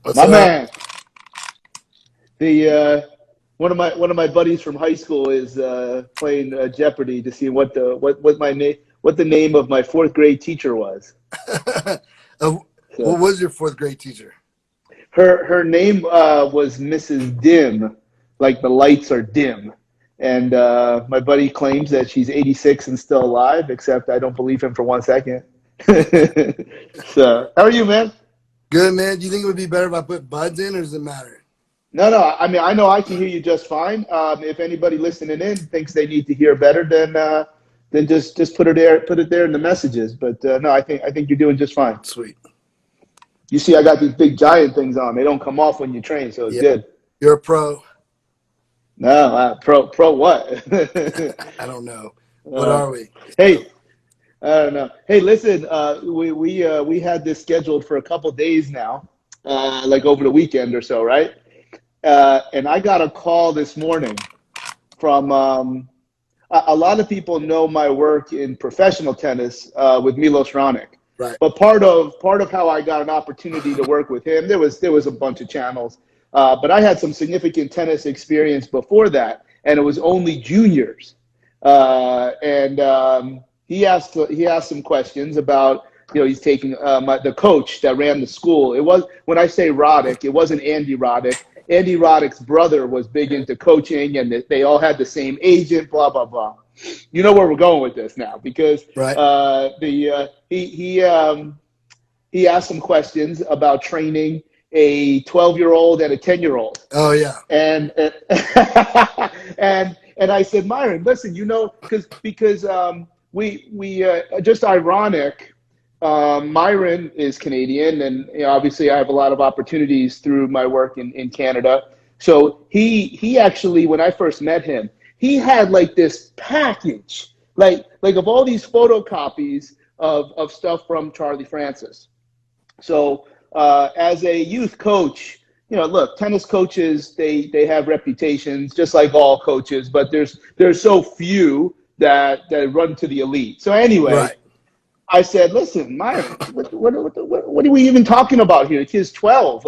What's My up? man. The one of my buddies from high school is playing Jeopardy to see what the name of my fourth grade teacher was. What So was your fourth grade teacher? her name was Mrs. Dim, like the lights are dim. And my buddy claims that she's 86 and still alive, except I don't believe him for 1 second. So, how are you, man? Good, man. Do you think it would be better if I put buds in, or does it matter? No. I mean, I know I can hear you just fine. If anybody listening in thinks they need to hear better, then just put it there in the messages. But no, I think you're doing just fine. Sweet. You see, I got these big giant things on. They don't come off when you train, so it's Yeah. good. You're a pro. No, pro what? I don't know. What are we? Hey, I don't know. Hey, listen, we had this scheduled for a couple days now, like over the weekend or so, right? And I got a call this morning from a lot of people know my work in professional tennis with Milos Raonic. Right. But part of how I got an opportunity to work with him, there was a bunch of channels, but I had some significant tennis experience before that, and it was only juniors. And he asked some questions about, he's taking the coach that ran the school. It was, when I say Roddick, it wasn't Andy Roddick. Andy Roddick's brother was big into coaching, and they all had the same agent, blah, blah, blah. You know where we're going with this now, because right. He asked some questions about training a 12-year-old and a 10-year-old. Oh, yeah. And and I said, Myron, listen, because we just ironic. Myron is Canadian, and obviously I have a lot of opportunities through my work in Canada. So he actually, when I first met him, he had like this package, like of all these photocopies of stuff from Charlie Francis. So as a youth coach, look, tennis coaches, they have reputations just like all coaches, but there's so few that run to the elite. So anyway. Right. I said, listen, Myron, what are we even talking about here? The kid's 12.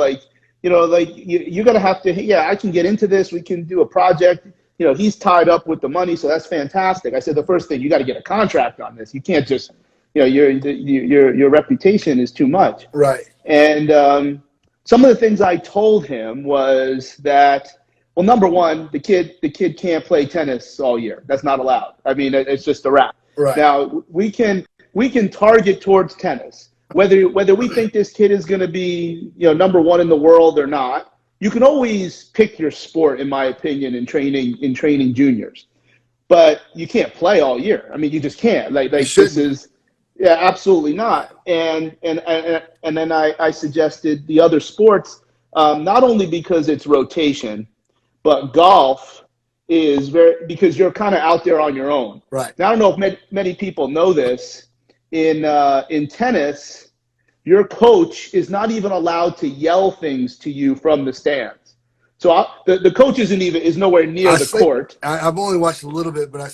You're going to have to, yeah, I can get into this. We can do a project. He's tied up with the money, so that's fantastic. I said, the first thing, you got to get a contract on this. You can't just, your reputation is too much. Right. And some of the things I told him was that, well, number one, the kid can't play tennis all year. That's not allowed. I mean, it's just a wrap. Right. Now, we can target towards tennis. Whether we think this kid is going to be, number one in the world or not, you can always pick your sport, in my opinion, in training juniors. But you can't play all year. I mean, you just can't. This is, yeah, absolutely not. And then I suggested the other sports, not only because it's rotation, but golf is because you're kind of out there on your own. Right. Now, I don't know if many people know this. In tennis, your coach is not even allowed to yell things to you from the stands. So the coach is nowhere near the court. I've only watched a little bit, but I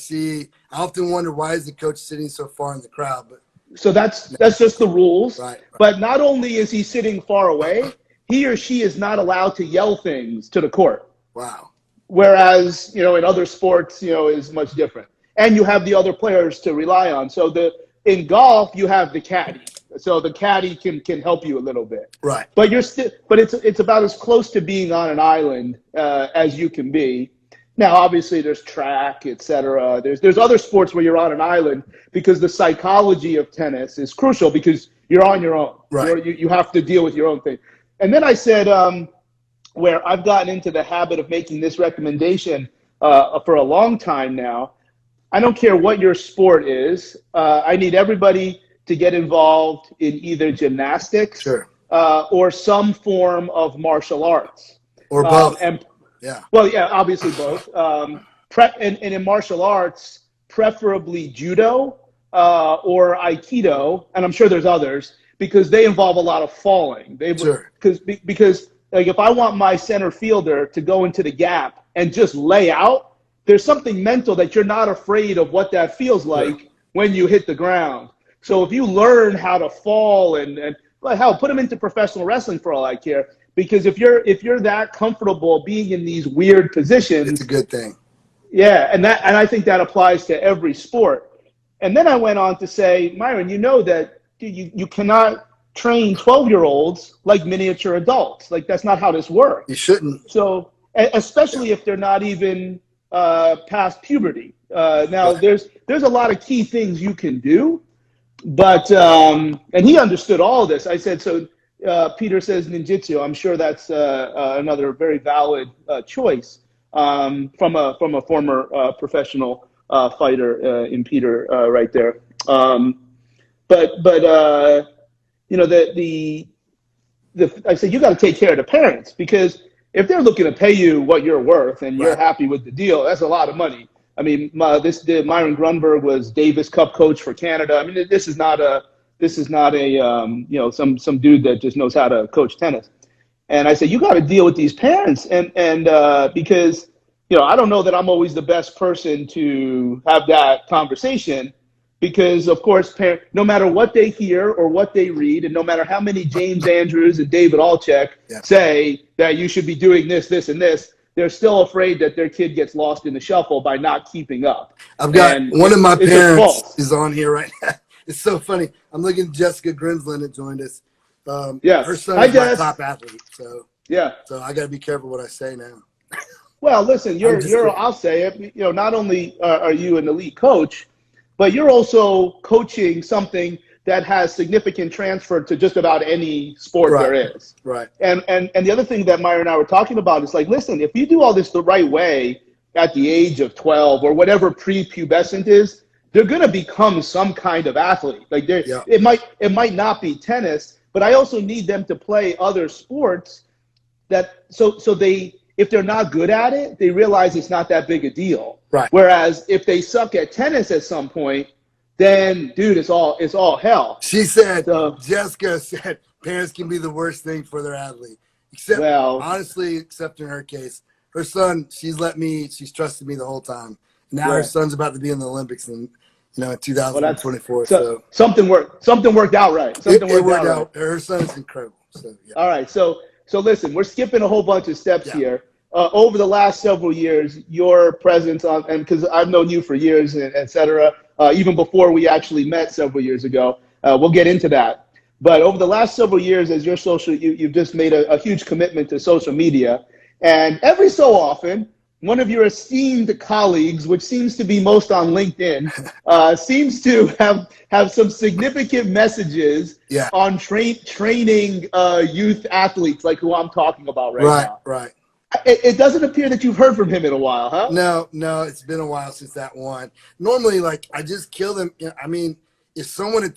often wonder, why is the coach sitting so far in the crowd? But so that's just the rules. Right. But not only is he sitting far away, he or she is not allowed to yell things to the court. Wow. Whereas, in other sports, is much different. And you have the other players to rely on. So in golf, you have the caddy. So the caddy can help you a little bit. Right. But it's about as close to being on an island as you can be. Now, obviously, there's track, etc. There's other sports where you're on an island, because the psychology of tennis is crucial, because you're on your own. Right. You have to deal with your own thing. And then I said, where I've gotten into the habit of making this recommendation for a long time now, I don't care what your sport is. I need everybody to get involved in either gymnastics or some form of martial arts. Or both. Well, yeah, obviously both. And in martial arts, preferably judo or aikido, and I'm sure there's others, because they involve a lot of falling. Because like, if I want my center fielder to go into the gap and just lay out, there's something mental that you're not afraid of what that feels like when you hit the ground. So if you learn how to fall and well, hell, put them into professional wrestling for all I care, because if you're that comfortable being in these weird positions, it's a good thing. Yeah, and I think that applies to every sport. And then I went on to say, Myron, you know that you cannot train 12-year-olds like miniature adults. Like, that's not how this works. You shouldn't. So, especially if they're not even past puberty. Now, Right. there's a lot of key things you can do, but and he understood all of this. I said, so Peter says ninjutsu. I'm sure that's another very valid choice from a former professional fighter in Peter right there. But you know, I said, you got to take care of the parents, because if they're looking to pay you what you're worth and you're Right. happy with the deal, that's a lot of money. I mean, Myron Grunberg was Davis Cup coach for Canada. I mean, this is not a you know, some dude that just knows how to coach tennis. And I said, you got to deal with these parents, and because, you know, I don't know that I'm always the best person to have that conversation, because of course, no matter what they hear or what they read, and no matter how many James Andrews and David Alchek say that you should be doing this, this, and this, they're still afraid that their kid gets lost in the shuffle by not keeping up. I've got one of my parents is on here right now. It's so funny. I'm looking at Jessica Grimsland that joined us. Yes. Her son is my top athlete. So yeah. So I got to be careful what I say now. Well, listen, I'll say it. You know, not only are you an elite coach, but you're also coaching something that has significant transfer to just about any sport there is. Right. And the other thing that Myra and I were talking about is, like, listen, if you do all this the right way at the age of 12 or whatever prepubescent is, they're going to become some kind of athlete. Like, it might not be tennis, but I also need them to play other sports that so they, if they're not good at it, they realize it's not that big a deal. Right. Whereas if they suck at tennis at some point, then dude, it's all hell. She said, Jessica said, parents can be the worst thing for their athlete. Except, honestly, except in her case, her son, she's trusted me the whole time. Now her son's about to be in the Olympics in 2024. So something worked out right. It worked out. Her son is incredible. So yeah. All right. So listen, we're skipping a whole bunch of steps here. Over the last several years, your presence and because I've known you for years, et cetera, even before we actually met several years ago. We'll get into that. But over the last several years, as you've just made a huge commitment to social media. And every so often, one of your esteemed colleagues, which seems to be most on LinkedIn, seems to have some significant messages on training youth athletes, like who I'm talking about right now. Right. It doesn't appear that you've heard from him in a while, huh? No, it's been a while since that one. Normally, like, I just kill them. I mean, if someone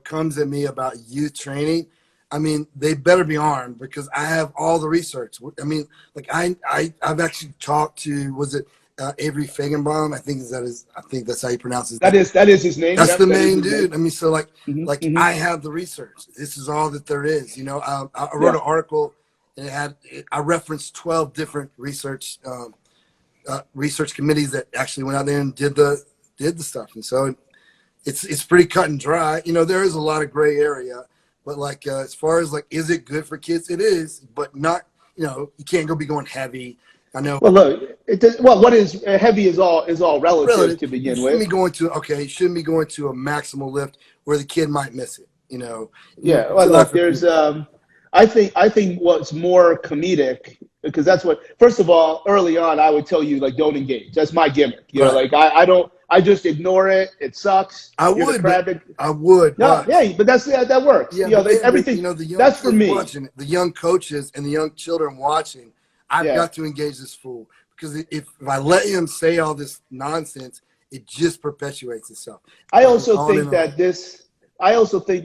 comes at me about youth training, I mean, they better be armed, because I have all the research. I mean, like, I've actually talked to, was it Avery Feigenbaum? I think that's how you pronounce his name. That is his name. That's the main dude. I mean, so I have the research. This is all that there is. You know, I wrote an article, and I referenced 12 different research committees that actually went out there and did the stuff. And so it's pretty cut and dry. You know, there is a lot of gray area. But like, as far as like, is it good for kids? It is, but not, you can't be going heavy. I know. Well, look, what is heavy is all relative to begin with. You shouldn't be going to a maximal lift where the kid might miss it, Yeah. Well, look, there's, I think what's more comedic, because that's what, first of all, early on, I would tell you, like, don't engage. That's my gimmick. Like, I just ignore it. It sucks. I would. No, but that works. Yeah, everything. That's for me. Watching, the young coaches and the young children watching, I've got to engage this fool, because if I let him say all this nonsense, it just perpetuates itself. I also think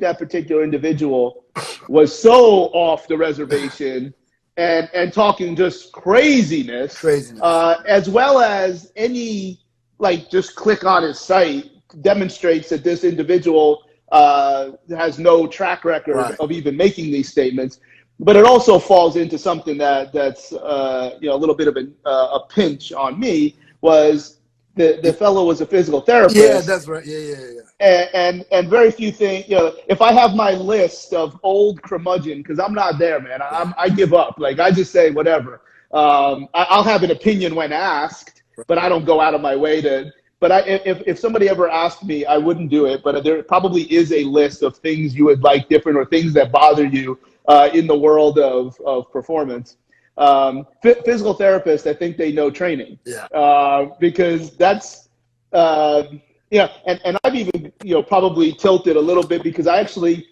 that particular individual was so off the reservation and talking just craziness. As well as any, like, just click on his site demonstrates that this individual has no track record of even making these statements. But it also falls into something that's a little bit of a pinch on me, was the fellow was a physical Yeah, therapist. that's right. Yeah. And very few things, if I have my list of old curmudgeon, because I'm not there, man, I give up. Like, I just say whatever. I'll have an opinion when asked, but I don't go out of my way to. But if somebody ever asked me, I wouldn't do it. But there probably is a list of things you would like different, or things that bother you in the world of performance. Physical therapists, I think they know training. Yeah. Because that's and I've even probably tilted a little bit, because I actually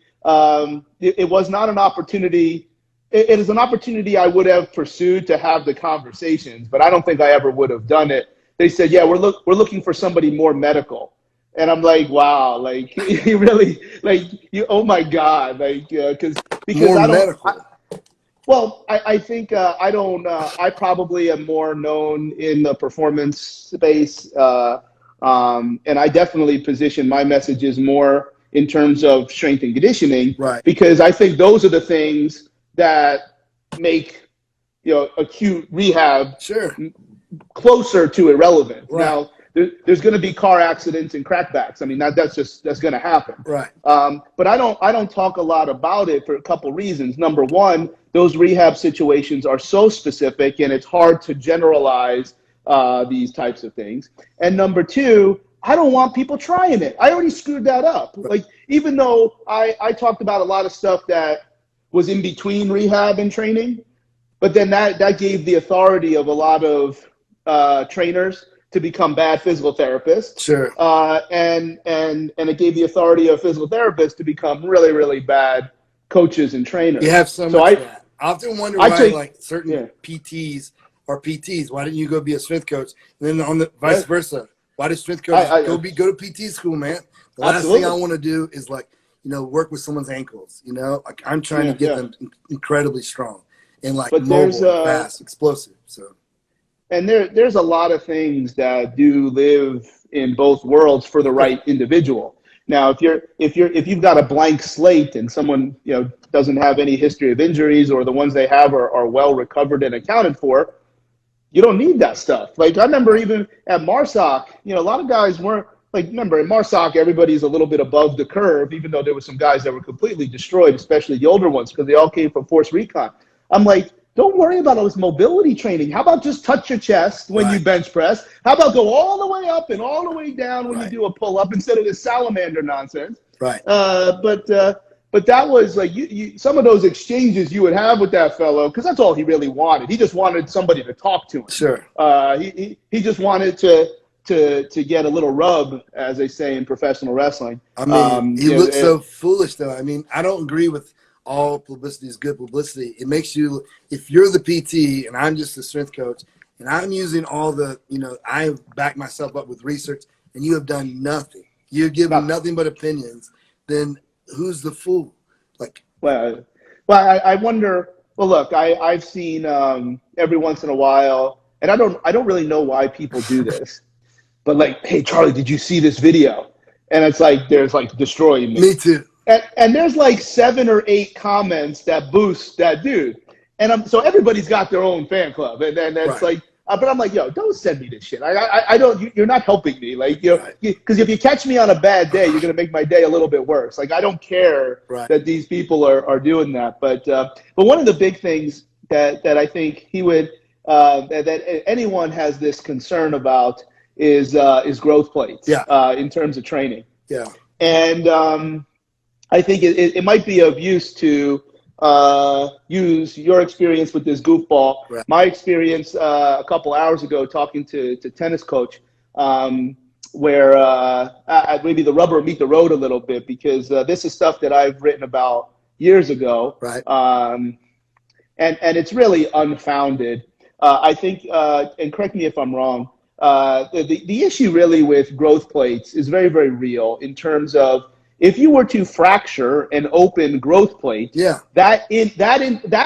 it was not an opportunity. It is an opportunity I would have pursued to have the conversations, but I don't think I ever would have done it. They said, yeah, we're looking for somebody more medical. And I'm like, wow, like, you really, like, oh my God, like, because more I don't, medical. Well, I think I probably am more known in the performance space, and I definitely position my messages more in terms of strength and conditioning, right? Because I think those are the things that make acute rehab closer to irrelevant. Right. Now, there's going to be car accidents and crackbacks. I mean, that's going to happen. Right. But I don't talk a lot about it for a couple reasons. Number one, those rehab situations are so specific, and it's hard to generalize these types of things. And number two, I don't want people trying it. I already screwed that up. Right. Like, even though I talked about a lot of stuff that was in between rehab and training, but then that gave the authority of a lot of trainers to become bad physical therapists. Sure. And it gave the authority of physical therapists to become really, really bad coaches and trainers. You have so much of that. I often wonder why like certain PTs are PTs. Why didn't you go be a strength coach? And then on the vice versa. Why did strength coaches go to PT school, man? The last thing I want to do is work with someone's ankles. Like, I'm trying to get them incredibly strong and mobile, fast, explosive. So. And there's a lot of things that do live in both worlds for the right individual. Now, if you've got a blank slate and someone doesn't have any history of injuries, or the ones they have are well recovered and accounted for, you don't need that stuff. Like, I remember even at MARSOC, a lot of guys weren't remember at MARSOC, everybody's a little bit above the curve, even though there were some guys that were completely destroyed, especially the older ones, because they all came from force recon. I'm like, don't worry about all this mobility training. How about just touch your chest when you bench press? How about go all the way up and all the way down when you do a pull up, instead of this salamander nonsense? Right. But that was like some of those exchanges you would have with that fellow, because that's all he really wanted. He just wanted somebody to talk to him. Sure. He just wanted to get a little rub, as they say in professional wrestling. I mean, he looks so foolish, though. I mean, I don't agree with all publicity is good publicity. It makes you, if you're the PT and I'm just the strength coach, and I'm using all the, I back myself up with research, and you have done nothing. You're giving nothing but opinions. Then who's the fool? Well, I wonder. Well, look, I've seen every once in a while, and I don't really know why people do this, but hey, Charlie, did you see this video? And it's there's destroy me. Me too. And there's 7 or 8 comments that boost that dude. And so everybody's got their own fan club. And then it's but I'm like, yo, don't send me this shit. I don't, you're not helping me. Because if you catch me on a bad day, you're going to make my day a little bit worse. I don't care that these people are doing that. But one of the big things that I think he would, that anyone has this concern about is growth plates in terms of training. Yeah. And, I think it might be of use to use your experience with this goofball. Right. My experience a couple hours ago talking to tennis coach, where maybe the rubber meet the road a little bit, because this is stuff that I've written about years ago. Right. And it's really unfounded. I think, and correct me if I'm wrong, the issue really with growth plates is very, very real in terms of, if you were to fracture an open growth plate, that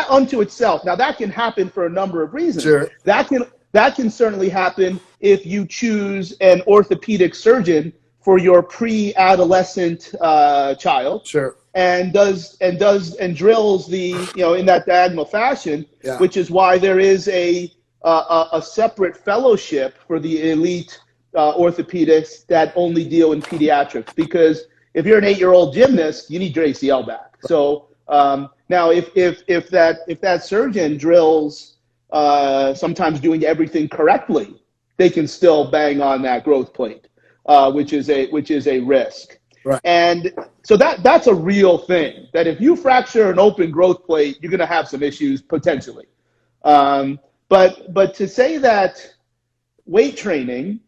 unto itself, now that can happen for a number of reasons. Sure. That can certainly happen if you choose an orthopedic surgeon for your pre-adolescent child. Sure. And drills the in that diagonal fashion, which is why there is a separate fellowship for the elite orthopedists that only deal in pediatrics, because if you're an 8-year-old gymnast, you need your ACL back. So now if that surgeon drills, sometimes doing everything correctly, they can still bang on that growth plate, which is a risk. Right. And so that's a real thing, that if you fracture an open growth plate, you're going to have some issues potentially. But to say that weight training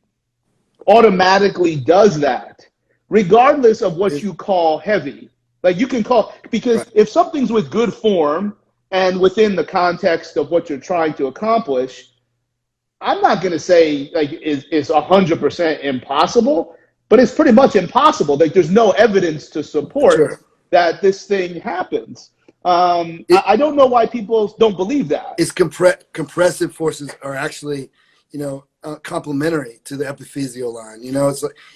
automatically does that, regardless of what you call heavy, like you can call, because right. if something's with good form and within the context of what you're trying to accomplish, I'm not going to say like it's 100% impossible, but it's pretty much impossible. Like there's no evidence to support Sure. that this thing happens. I don't know why people don't believe that. It's compressive forces are actually, complementary to the epiphyseal line.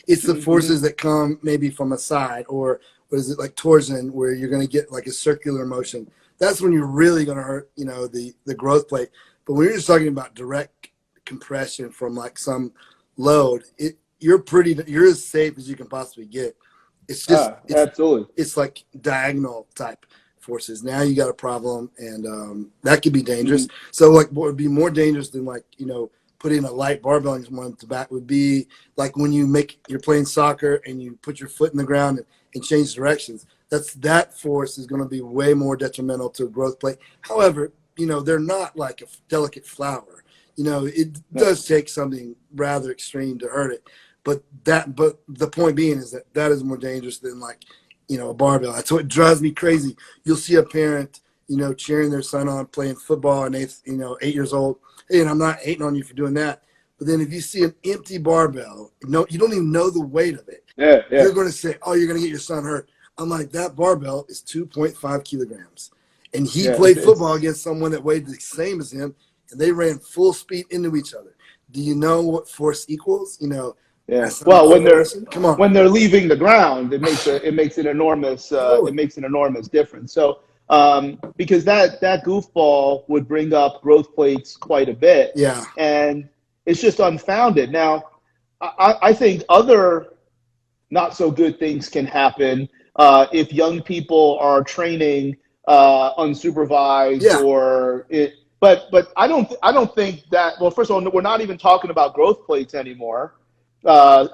It's the forces that come maybe from a side, or what is it, like torsion, where you're going to get like a circular motion. That's when you're really going to hurt, the growth plate. But when you're just talking about direct compression from like some load, you're as safe as you can possibly get. It's just absolutely. It's like diagonal type forces. Now you got a problem, and that could be dangerous. So like what would be more dangerous than like, putting a light barbell on someone's back would be like when you're playing soccer and you put your foot in the ground and change directions. That force is going to be way more detrimental to a growth plate. However, they're not like a delicate flower. It does take something rather extreme to hurt it. But the point being is that is more dangerous than like, a barbell. That's what drives me crazy. You'll see a parent, cheering their son on playing football, and 8 years old. And I'm not hating on you for doing that. But then if you see an empty barbell, you don't even know the weight of it. Yeah. You're going to say, oh, you're going to get your son hurt. I'm like, that barbell is 2.5 kilograms. And he played football against someone that weighed the same as him, and they ran full speed into each other. Do you know what force equals? Yeah. Well, when they're leaving the ground, it makes an enormous difference. So because that goofball would bring up growth plates quite a bit. Yeah. And it's just unfounded. Now, I think other not so good things can happen if young people are training unsupervised, but I don't think that. Well, first of all, we're not even talking about growth plates anymore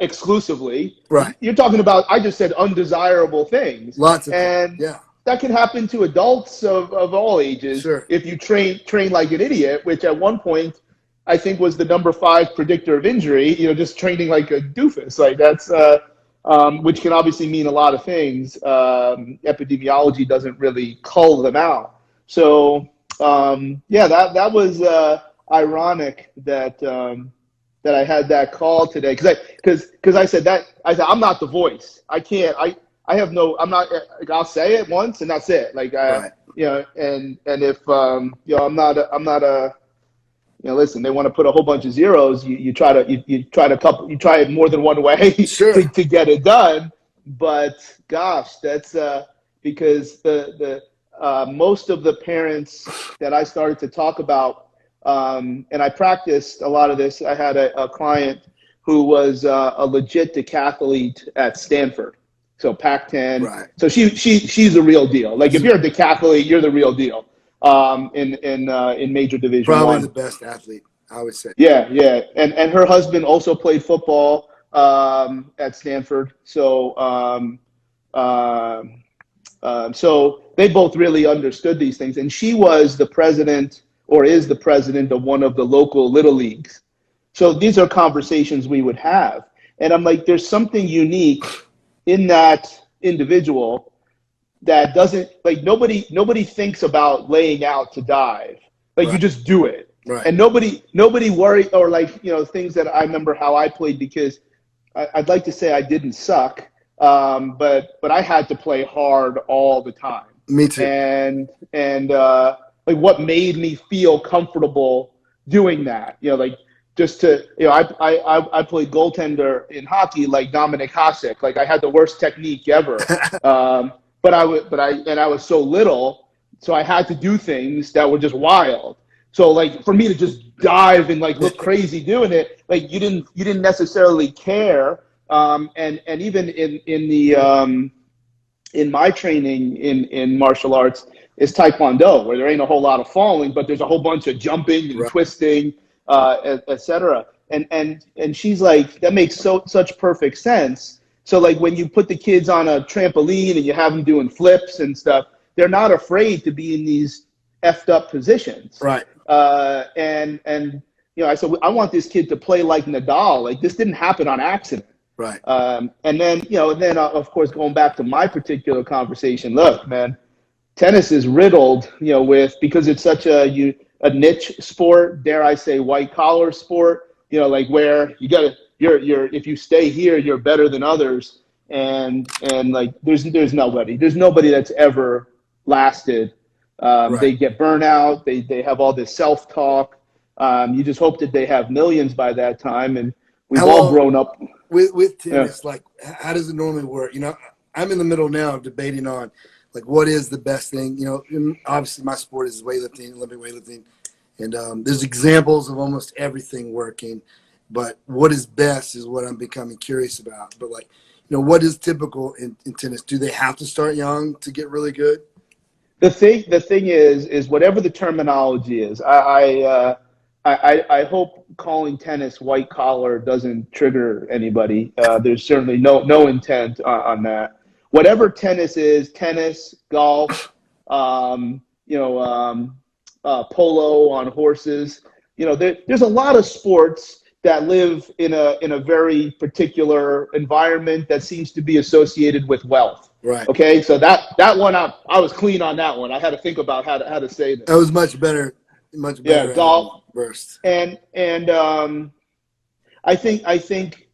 exclusively. Right. You're talking about, I just said, undesirable things. Lots of and yeah. That can happen to adults of all ages. Sure. If you train like an idiot, which at one point I think was the number 5 predictor of injury. Just training like a doofus. Like that's which can obviously mean a lot of things. Epidemiology doesn't really cull them out. So that was ironic that I had that call today, because I said I'm not the voice. I can't. I have no. I'm not. I'll say it once and that's it. Like right. And if I'm not a. Listen, they want to put a whole bunch of zeros. You try it more than one way sure. to get it done. But gosh, that's because the most of the parents that I started to talk about, and I practiced a lot of this. I had a client who was a legit decathlete at Stanford, so Pac-10. Right. So she's a real deal. Like if you're a decathlete, you're the real deal. In major division. Probably 1. the best athlete, I would say. Yeah. And her husband also played football at Stanford. So so they both really understood these things. And she was the president, or is the president, of one of the local little leagues. So these are conversations we would have. And I'm like, there's something unique in that individual that doesn't, like, nobody thinks about laying out to dive. Like, right. You just do it. Right. And nobody worry, or like, things that I remember how I played, because I'd like to say I didn't suck, but I had to play hard all the time. Me too. And like what made me feel comfortable doing that, like just to, I played goaltender in hockey like Dominic Hasek. Like I had the worst technique ever. But I was so little, so I had to do things that were just wild. So like for me to just dive and like look crazy doing it, like you didn't necessarily care. And even in my training in martial arts is Taekwondo, where there ain't a whole lot of falling, but there's a whole bunch of jumping and Right. twisting, et cetera. And she's like, that makes such perfect sense. So like when you put the kids on a trampoline and you have them doing flips and stuff, they're not afraid to be in these effed up positions. Right. And you know, I said, I want this kid to play like Nadal. Like this didn't happen on accident. Right. And then, you know, of course, going back to my particular conversation, look, man, tennis is riddled, you know, because it's such a niche sport, dare I say, white collar sport, you know, like where if you stay here, you're better than others. And like, there's nobody that's ever lasted. Right. They get burnout. They have all this self-talk. You just hope that they have millions by that time. And we've all grown up. With tennis, like how does it normally work? You know, I'm in the middle now of debating on like what is the best thing. You know, obviously my sport is weightlifting, Olympic weightlifting, and there's examples of almost everything working. But what is best is what I'm becoming curious about. But like, you know, what is typical in tennis? Do they have to start young to get really good? The thing is whatever the terminology is. I hope calling tennis white collar doesn't trigger anybody. There's certainly no intent on that. Whatever tennis is, tennis, golf, polo on horses. You know, there's a lot of sports that live in a very particular environment that seems to be associated with wealth. Right. Okay, so that one I was clean on that one. I had to think about how to say that. That was much better. Much better. Yeah, golf burst. And I think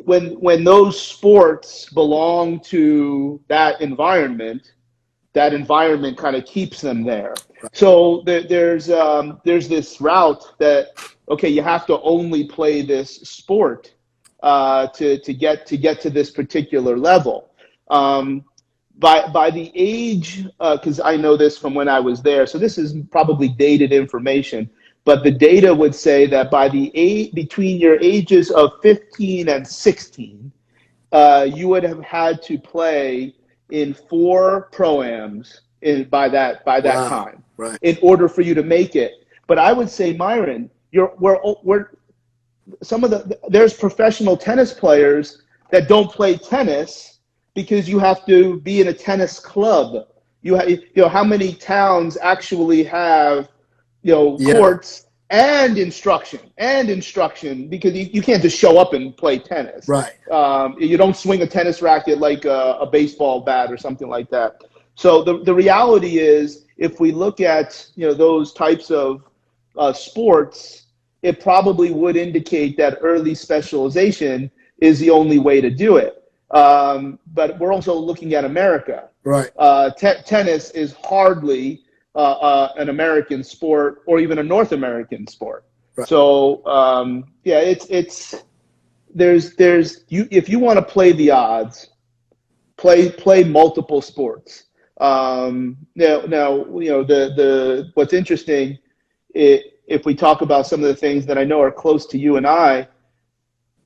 when those sports belong to that environment kind of keeps them there. Right. So there's this route that, okay, you have to only play this sport to get to this particular level. By the age, because I know this from when I was there, so this is probably dated information, but the data would say that between your ages of 15 and 16, you would have had to play in 4 pro-ams by that wow. time, right. in order for you to make it. But I would say, Myron, there's professional tennis players that don't play tennis because you have to be in a tennis club. You know how many towns actually have, courts and instruction because you can't just show up and play tennis. Right. You don't swing a tennis racket like a baseball bat or something like that. So the reality is, if we look at those types of sports, it probably would indicate that early specialization is the only way to do it. But we're also looking at America. Right. Tennis is hardly an American sport or even a North American sport. Right. So if you want to play the odds, play multiple sports. Now what's interesting, if we talk about some of the things that I know are close to you and I,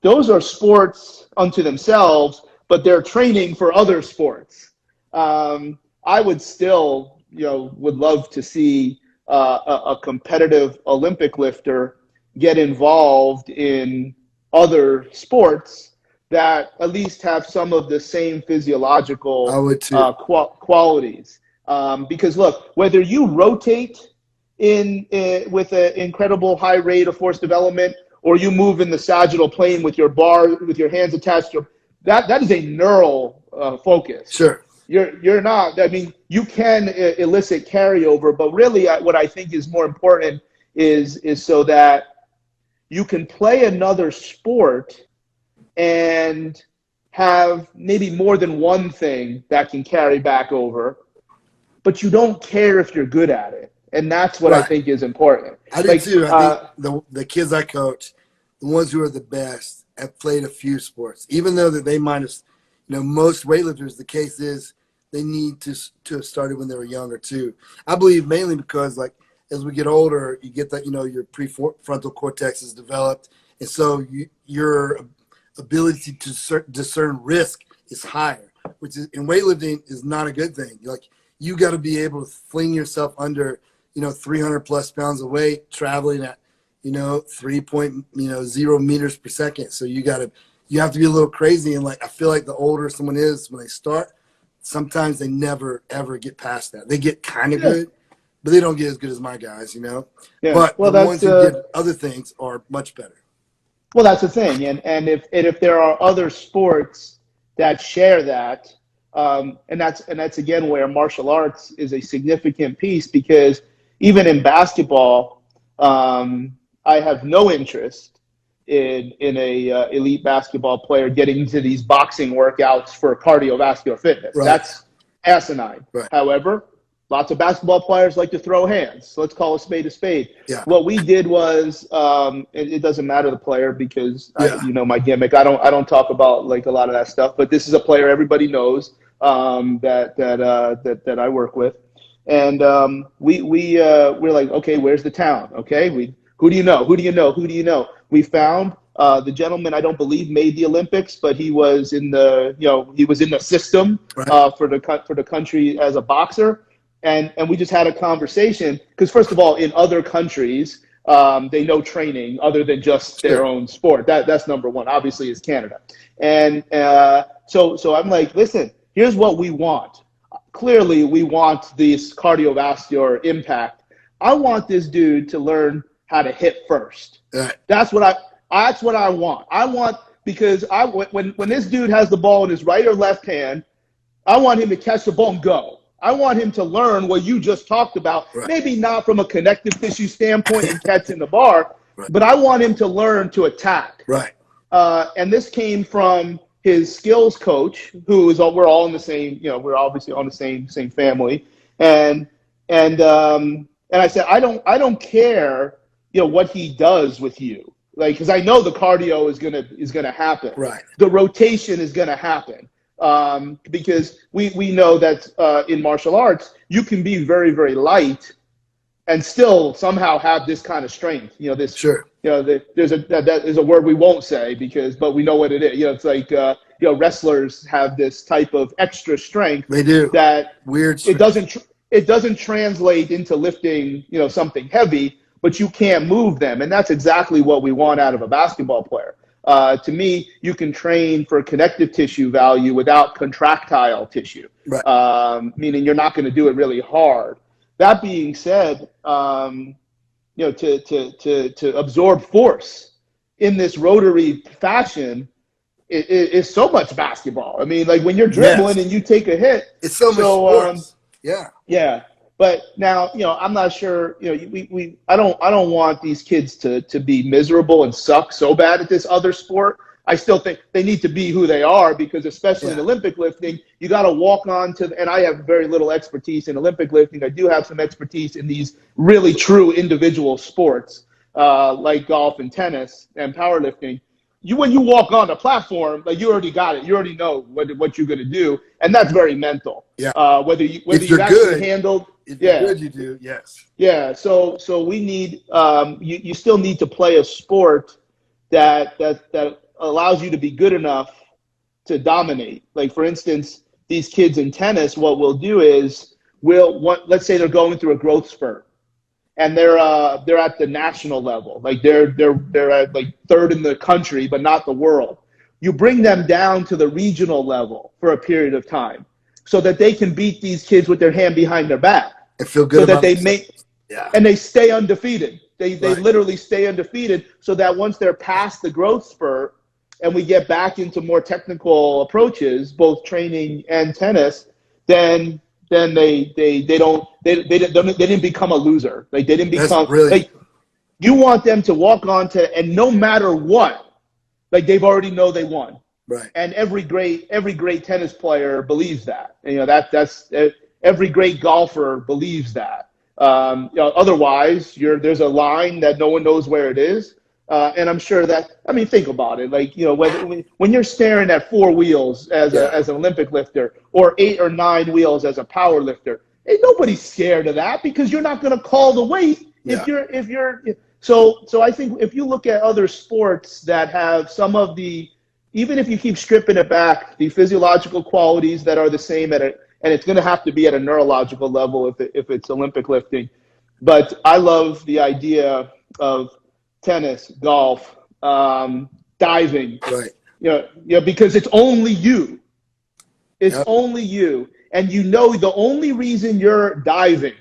those are sports unto themselves, but they're training for other sports. I would still, would love to see a competitive Olympic lifter get involved in other sports that at least have some of the same physiological qualities. Because look, whether you rotate with an incredible high rate of force development, or you move in the sagittal plane with your bar, with your hands attached to that is a neural focus. Sure. You're not, I mean, you can elicit carryover, but really what I think is more important is so that you can play another sport and have maybe more than one thing that can carry back over, but you don't care if you're good at it. And that's what I think is important. I do too. I think the kids I coach, the ones who are the best, have played a few sports, even though that they might have, most weightlifters, the case is they need to have started when they were younger too. I believe mainly because like as we get older, you get that, your prefrontal cortex is developed. And so your ability to discern risk is higher, which is in weightlifting is not a good thing. You got to be able to fling yourself under, 300 plus pounds of weight, traveling at, 3.0 meters per second. So you have to be a little crazy. And I feel like the older someone is when they start, sometimes they never, ever get past that. They get kind of good, but they don't get as good as my guys, Yeah. But the ones who get other things are much better. Well, that's the thing. And if there are other sports that share that, and that's again where martial arts is a significant piece, because even in basketball, I have no interest in a elite basketball player getting into these boxing workouts for cardiovascular fitness. Right. That's asinine. Right. However, lots of basketball players like to throw hands. So let's call a spade a spade. Yeah. What we did was, it doesn't matter the player, because my gimmick. I don't talk about a lot of that stuff. But this is a player everybody knows that I work with, and we're like, okay, where's the town? Okay, who do you know? Who do you know? Who do you know? We found the gentleman, I don't believe made the Olympics, but he was in the system for the country as a boxer. And we just had a conversation, because first of all, in other countries, they know training other than just their own sport. That's number one, obviously, is Canada. And so I'm like, listen, here's what we want. Clearly, we want this cardiovascular impact. I want this dude to learn how to hit first. Right. That's what I want. I want, because when this dude has the ball in his right or left hand, I want him to catch the ball and go. I want him to learn what you just talked about, maybe not from a connective tissue standpoint and catching the bar, but I want him to learn to attack. Right. And this came from his skills coach, we're all in the same, we're obviously on the same family. And I said, I don't care, what he does with you. Because I know the cardio is gonna happen. Right. The rotation is gonna happen. Because we know that in martial arts, you can be very, very light and still somehow have this kind of strength. There's a word we won't say but we know what it is. It's like, wrestlers have this type of extra strength. They do. That weird strength. It doesn't translate into lifting, something heavy, but you can't move them. And that's exactly what we want out of a basketball player. To me, you can train for connective tissue value without contractile tissue, meaning you're not going to do it really hard. That being said, to absorb force in this rotary fashion is so much basketball. I mean, when you're dribbling and you take a hit, it's so much sports. Yeah. But now, I'm not sure, I don't want these kids to be miserable and suck so bad at this other sport. I still think they need to be who they are, because especially in Olympic lifting, you got to walk on to, and I have very little expertise in Olympic lifting. I do have some expertise in these really true individual sports, like golf and tennis and powerlifting. When you walk on the platform, you already got it. You already know what you're going to do. And that's very mental. Yeah. Whether you've actually handled. If you're good, you do, yes. Yeah, so we need, you still need to play a sport that allows you to be good enough to dominate. Like, for instance, these kids in tennis, what we'll do is, let's say they're going through a growth spurt, and they're at the national level. They're at third in the country, but not the world. You bring them down to the regional level for a period of time, so that they can beat these kids with their hand behind their back. And feel good so that and they stay undefeated. They literally stay undefeated, so that once they're past the growth spurt and we get back into more technical approaches, both training and tennis, then they didn't become a loser. They didn't become you want them to walk on to, and no matter what, they've already know they won. Right. And every great tennis player believes that. That's every great golfer believes that. Otherwise, there's a line that no one knows where it is. And I'm sure that, think about it. When you're staring at 4 wheels as an Olympic lifter, or 8 or 9 wheels as a power lifter, Ain't nobody scared of that because you're not going to call the weight if you're. So I think if you look at other sports that have some of the, even if you keep stripping it back, the physiological qualities that are the same at it, and it's going to have to be at a neurological level if it's Olympic lifting. But I love the idea of tennis, golf, diving. Right. Because it's only you. It's only you. And the only reason you're diving,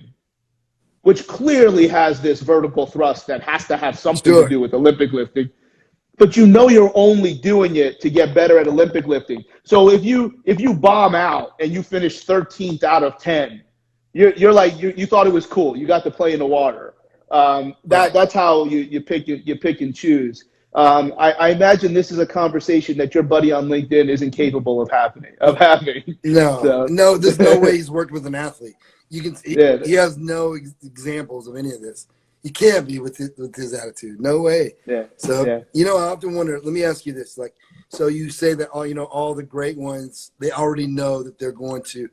which clearly has this vertical thrust that has to have something to do with Olympic lifting, but you're only doing it to get better at Olympic lifting. So if you bomb out and you finish 13th out of 10, you're like you thought it was cool. You got to play in the water. That's how you pick and choose. I imagine this is a conversation that your buddy on LinkedIn isn't capable of having. No, there's no way he's worked with an athlete. He has no examples of any of this. He can't be with his attitude. No way. Yeah. So I often wonder. Let me ask you this: so you say that all the great ones, they already know that they're going to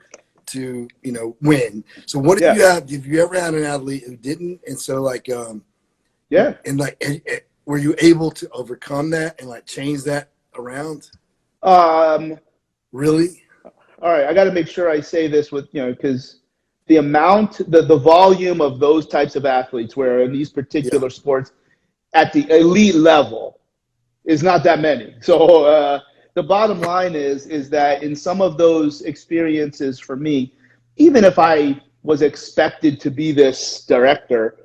win. So what do you have? Have you ever had an athlete who didn't? And so were you able to overcome that and change that around? Really? All right. I got to make sure I say this with because the volume of those types of athletes where in these particular sports at the elite level is not that many. So the bottom line is that in some of those experiences for me, even if I was expected to be this director,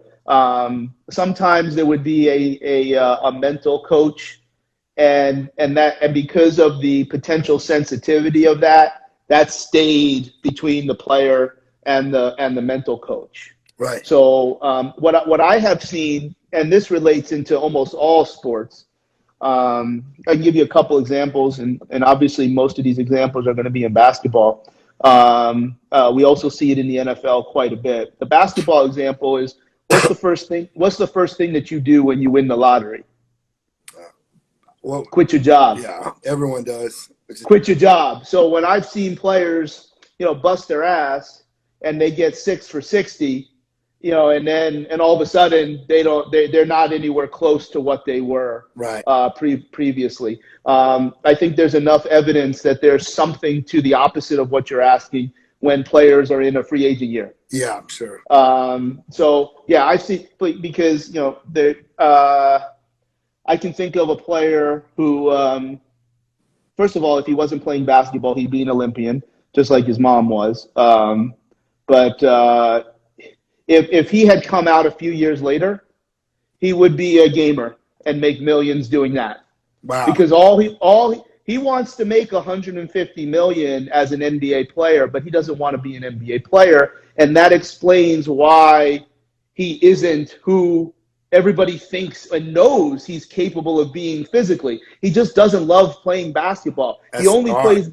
sometimes there would be a mental coach and because of the potential sensitivity of that stayed between the player and the mental coach. Right. So what I have seen, and this relates into almost all sports, I can give you a couple examples, and obviously most of these examples are going to be in basketball. We also see it in the NFL quite a bit. The basketball example is what's the first thing that you do when you win the lottery? Well, quit your job. Yeah, everyone does. Quit your job. So when I've seen players, bust their ass and they get 6 for 60, and all of a sudden they're not anywhere close to what they were previously. I think there's enough evidence that there's something to the opposite of what you're asking when players are in a free agent year. Yeah, I'm sure. I see because I can think of a player who, first of all, if he wasn't playing basketball, he'd be an Olympian, just like his mom was. But if he had come out a few years later, he would be a gamer and make millions doing that. Wow. Because he wants to make $150 million as an NBA player, but he doesn't want to be an NBA player, and that explains why he isn't who everybody thinks and knows he's capable of being physically. He just doesn't love playing basketball. He only plays.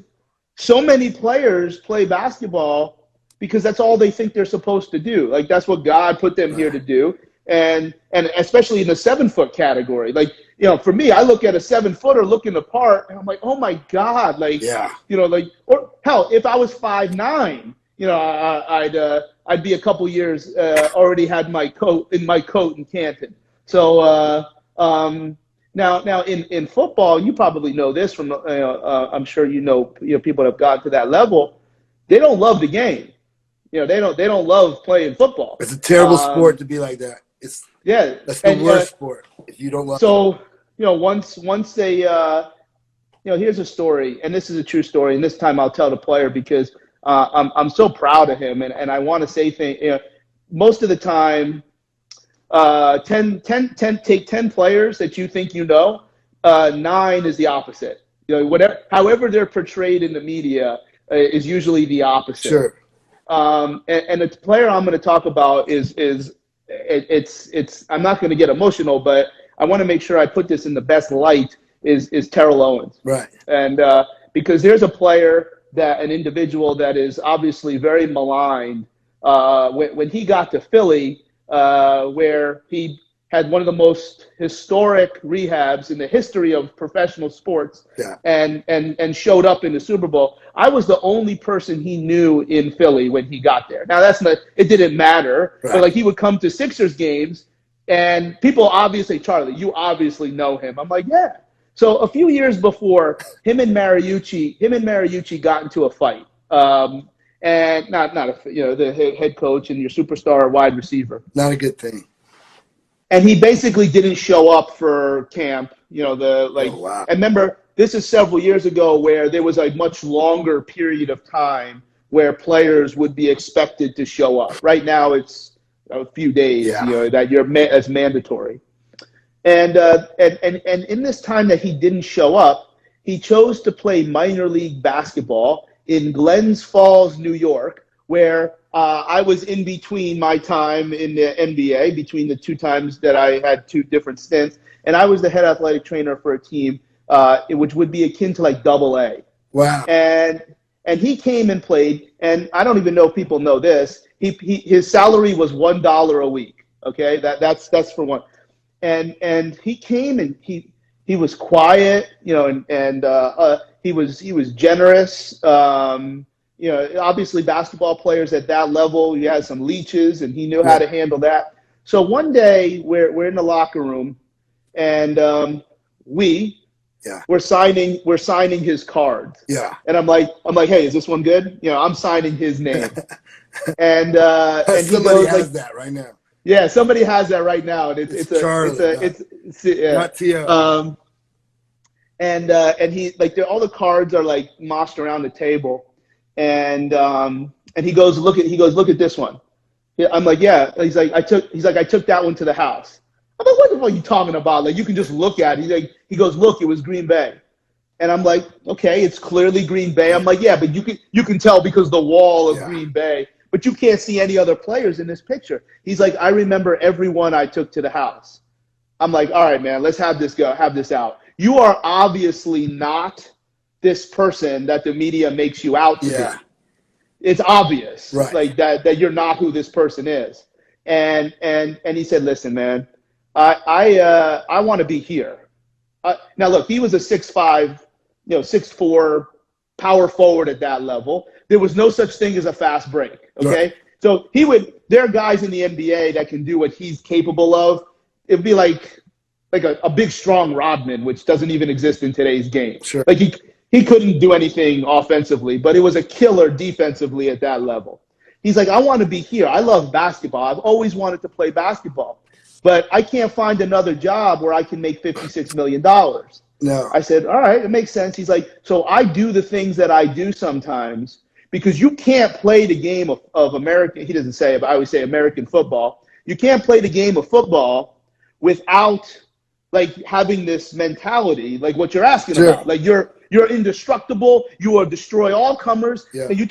So many players play basketball because that's all they think they're supposed to do. That's what God put them here to do. And especially in the 7-foot category. For me, I look at a 7-footer looking apart and I'm like, oh my God. Or hell, if I was 5'9", I'd be a couple years, already had my coat in Canton. So, now in football, you probably know this from, I'm sure people that have gotten to that level. They don't love the game. They don't love playing football. It's a terrible sport to be like that. That's the worst sport if you don't love. So once they here's a story, and this is a true story, and this time I'll tell the player because I'm so proud of him, and I want to say things. Most of the time, 10 players that you think 9 is the opposite. However they're portrayed in the media is usually the opposite. Sure. And the player I'm going to talk about it's I'm not going to get emotional, but I want to make sure I put this in the best light is Terrell Owens. Right. And because there's a player an individual that is obviously very maligned when he got to Philly, where he had one of the most historic rehabs in the history of professional sports, and showed up in the Super Bowl. I was the only person he knew in Philly when he got there. Now it didn't matter, but like he would come to Sixers games, and people obviously, Charlie, you obviously know him. I'm like, yeah. So a few years before, him and Mariucci got into a fight, and the head coach and your superstar wide receiver. Not a good thing. And he basically didn't show up for camp. Oh, wow. And remember, this is several years ago where there was a much longer period of time where players would be expected to show up. Right now, it's a few days, that as mandatory. And in this time that he didn't show up, he chose to play minor league basketball in Glens Falls, New York, where I was in between my time in the NBA, between the two times that I had two different stints, and I was the head athletic trainer for a team, which would be akin to like AA. Wow. And he came and played, and I don't even know if people know this. His salary was $1 a week. Okay, that's for one. And he came and he was quiet, and he was generous. Obviously basketball players at that level, he had some leeches and he knew how to handle that. So one day we're in the locker room, and we're signing his cards. Yeah. And I'm like, hey, is this one good? I'm signing his name. And somebody has that right now. Yeah, somebody has that right now, and it's Charlie. Not Tio. And he all the cards are like mossed around the table. And he goes, look at this one. Yeah, I'm like, yeah. He's like, I took that one to the house. I'm like, what the fuck are you talking about? Like, you can just look at it. He goes, look, it was Green Bay. And I'm like, okay, it's clearly Green Bay. I'm like, yeah, but you can tell because the wall of Green Bay, but you can't see any other players in this picture. He's like, I remember everyone I took to the house. I'm like, all right, man, let's have this out. You are obviously not this person that the media makes you out to be. It's obvious, like that you're not who this person is. And he said, listen, man, I want to be here. Now look, he was a 6'5", 6'4", power forward at that level. There was no such thing as a fast break. Okay, so there are guys in the NBA that can do what he's capable of. It'd be like a big strong Rodman, which doesn't even exist in today's game. Sure. Like he couldn't do anything offensively, but it was a killer defensively at that level. He's like, I want to be here. I love basketball. I've always wanted to play basketball, but I can't find another job where I can make $56 million. No. I said, all right, it makes sense. He's like, so I do the things that I do sometimes because you can't play the game of American, he doesn't say it, but I always say American football. You can't play the game of football without like having this mentality, like what you're asking about. Like you're indestructible. You will destroy all comers. Yeah. And you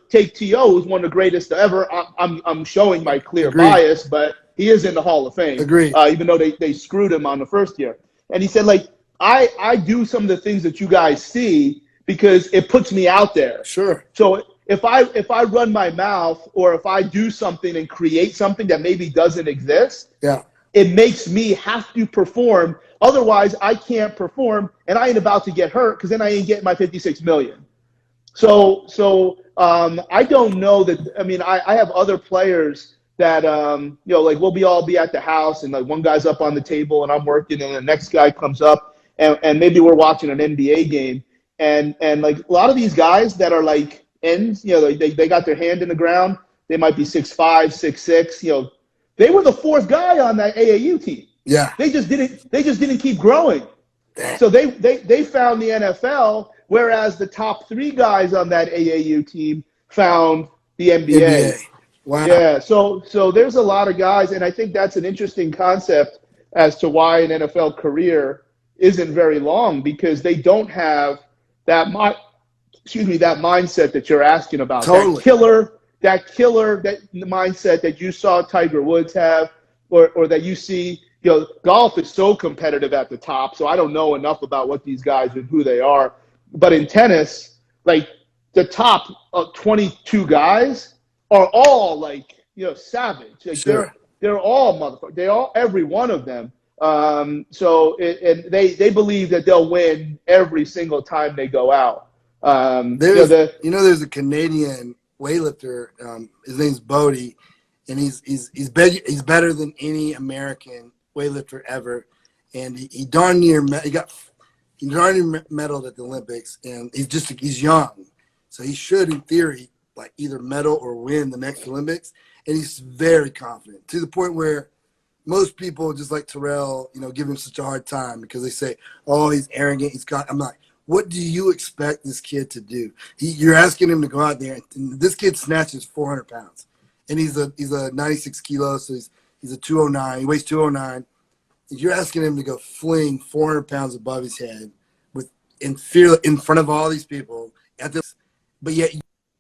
take T.O., who's one of the greatest ever. I'm showing my clear bias, but he is in the Hall of Fame. Agreed. Even though they screwed him on the first year. And he said, like, I do some of the things that you guys see because it puts me out there. Sure. So if I run my mouth or if I do something and create something that maybe doesn't exist, it makes me have to perform. Otherwise, I can't perform, and I ain't about to get hurt because then I ain't getting my $56 million. So I don't know that. I mean, I have other players that like we'll all be at the house, and like one guy's up on the table, and I'm working, and the next guy comes up, and maybe we're watching an NBA game, and like a lot of these guys that are like ends, they got their hand in the ground. They might be 6'5", 6'6", They were the fourth guy on that AAU team. Yeah. They just didn't keep growing. Damn. So they found the NFL, whereas the top three guys on that AAU team found the NBA. Wow. Yeah. So there's a lot of guys, and I think that's an interesting concept as to why an NFL career isn't very long, because they don't have that mindset that you're asking about. Totally. That mindset that you saw Tiger Woods have, or that you see, golf is so competitive at the top. So I don't know enough about what these guys and who they are. But in tennis, like the top 22 guys are all like, savage. Like sure. they're all motherfuckers. They all, every one of them. And they believe that they'll win every single time they go out. There's a Canadian weightlifter. His name's Bodie, and he's better than any American weightlifter ever. And he darn near medaled at the Olympics, and he's young, so he should, in theory, like either medal or win the next Olympics. And he's very confident, to the point where most people, just like Terrell, give him such a hard time because they say, "Oh, he's arrogant. I'm like, what do you expect this kid to do? You're asking him to go out there, and this kid snatches 400 pounds, and he's a 96 kilos, so he's a 209. He weighs 209. You're asking him to go fling 400 pounds above his head in front of all these people but yet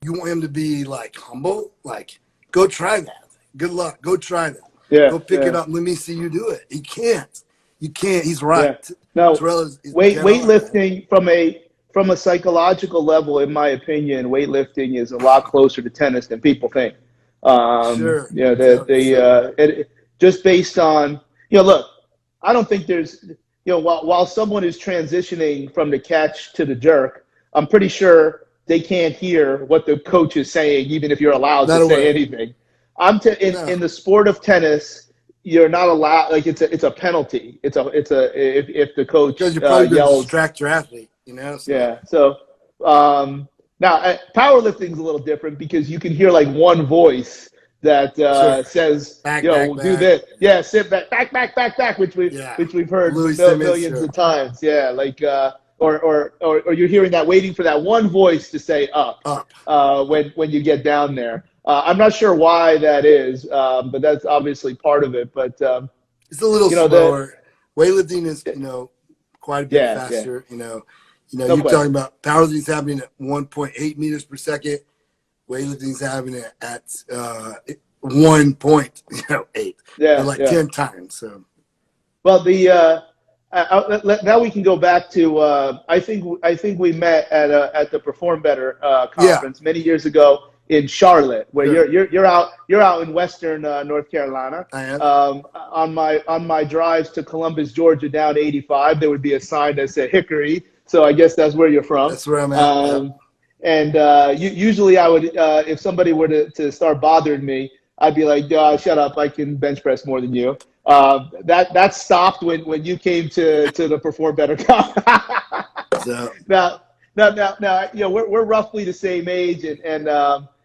you want him to be like humble, like go try that. Good luck. Go try that. Yeah, go pick it up. Let me see you do it. He can't. You can't. He's right. Yeah. No, is weightlifting from a psychological level, in my opinion, weightlifting is a lot closer to tennis than people think. Sure. Just based on, look, I don't think there's, while someone is transitioning from the catch to the jerk, I'm pretty sure they can't hear what the coach is saying, even if you're allowed to say anything. In the sport of tennis, you're not allowed. Like it's a penalty. If the coach because you're probably yells, going to distract your athlete. So. Yeah. So now powerlifting is a little different because you can hear like one voice that says, back, do this. Yeah, sit back, which we've heard millions of times. Yeah, like or you're hearing that, waiting for that one voice to say up. When you get down there. I'm not sure why that is, but that's obviously part of it. But it's a little slower. Weightlifting is quite a bit faster. Yeah. You're talking about powerlifting is happening at 1.8 meters per second. Weightlifting is happening at 1.8. Yeah, 10 times. So, well, now we can go back to. I think we met at the Perform Better conference many years ago in Charlotte, where you're out in Western North Carolina. I am. On my drives to Columbus, Georgia, down 85, there would be a sign that said Hickory. So I guess that's where you're from. That's where I'm at. And usually I would, if somebody were to start bothering me, I'd be like, shut up, I can bench press more than you. That stopped when you came to the Perform Better conference. So. Now, we're roughly the same age, and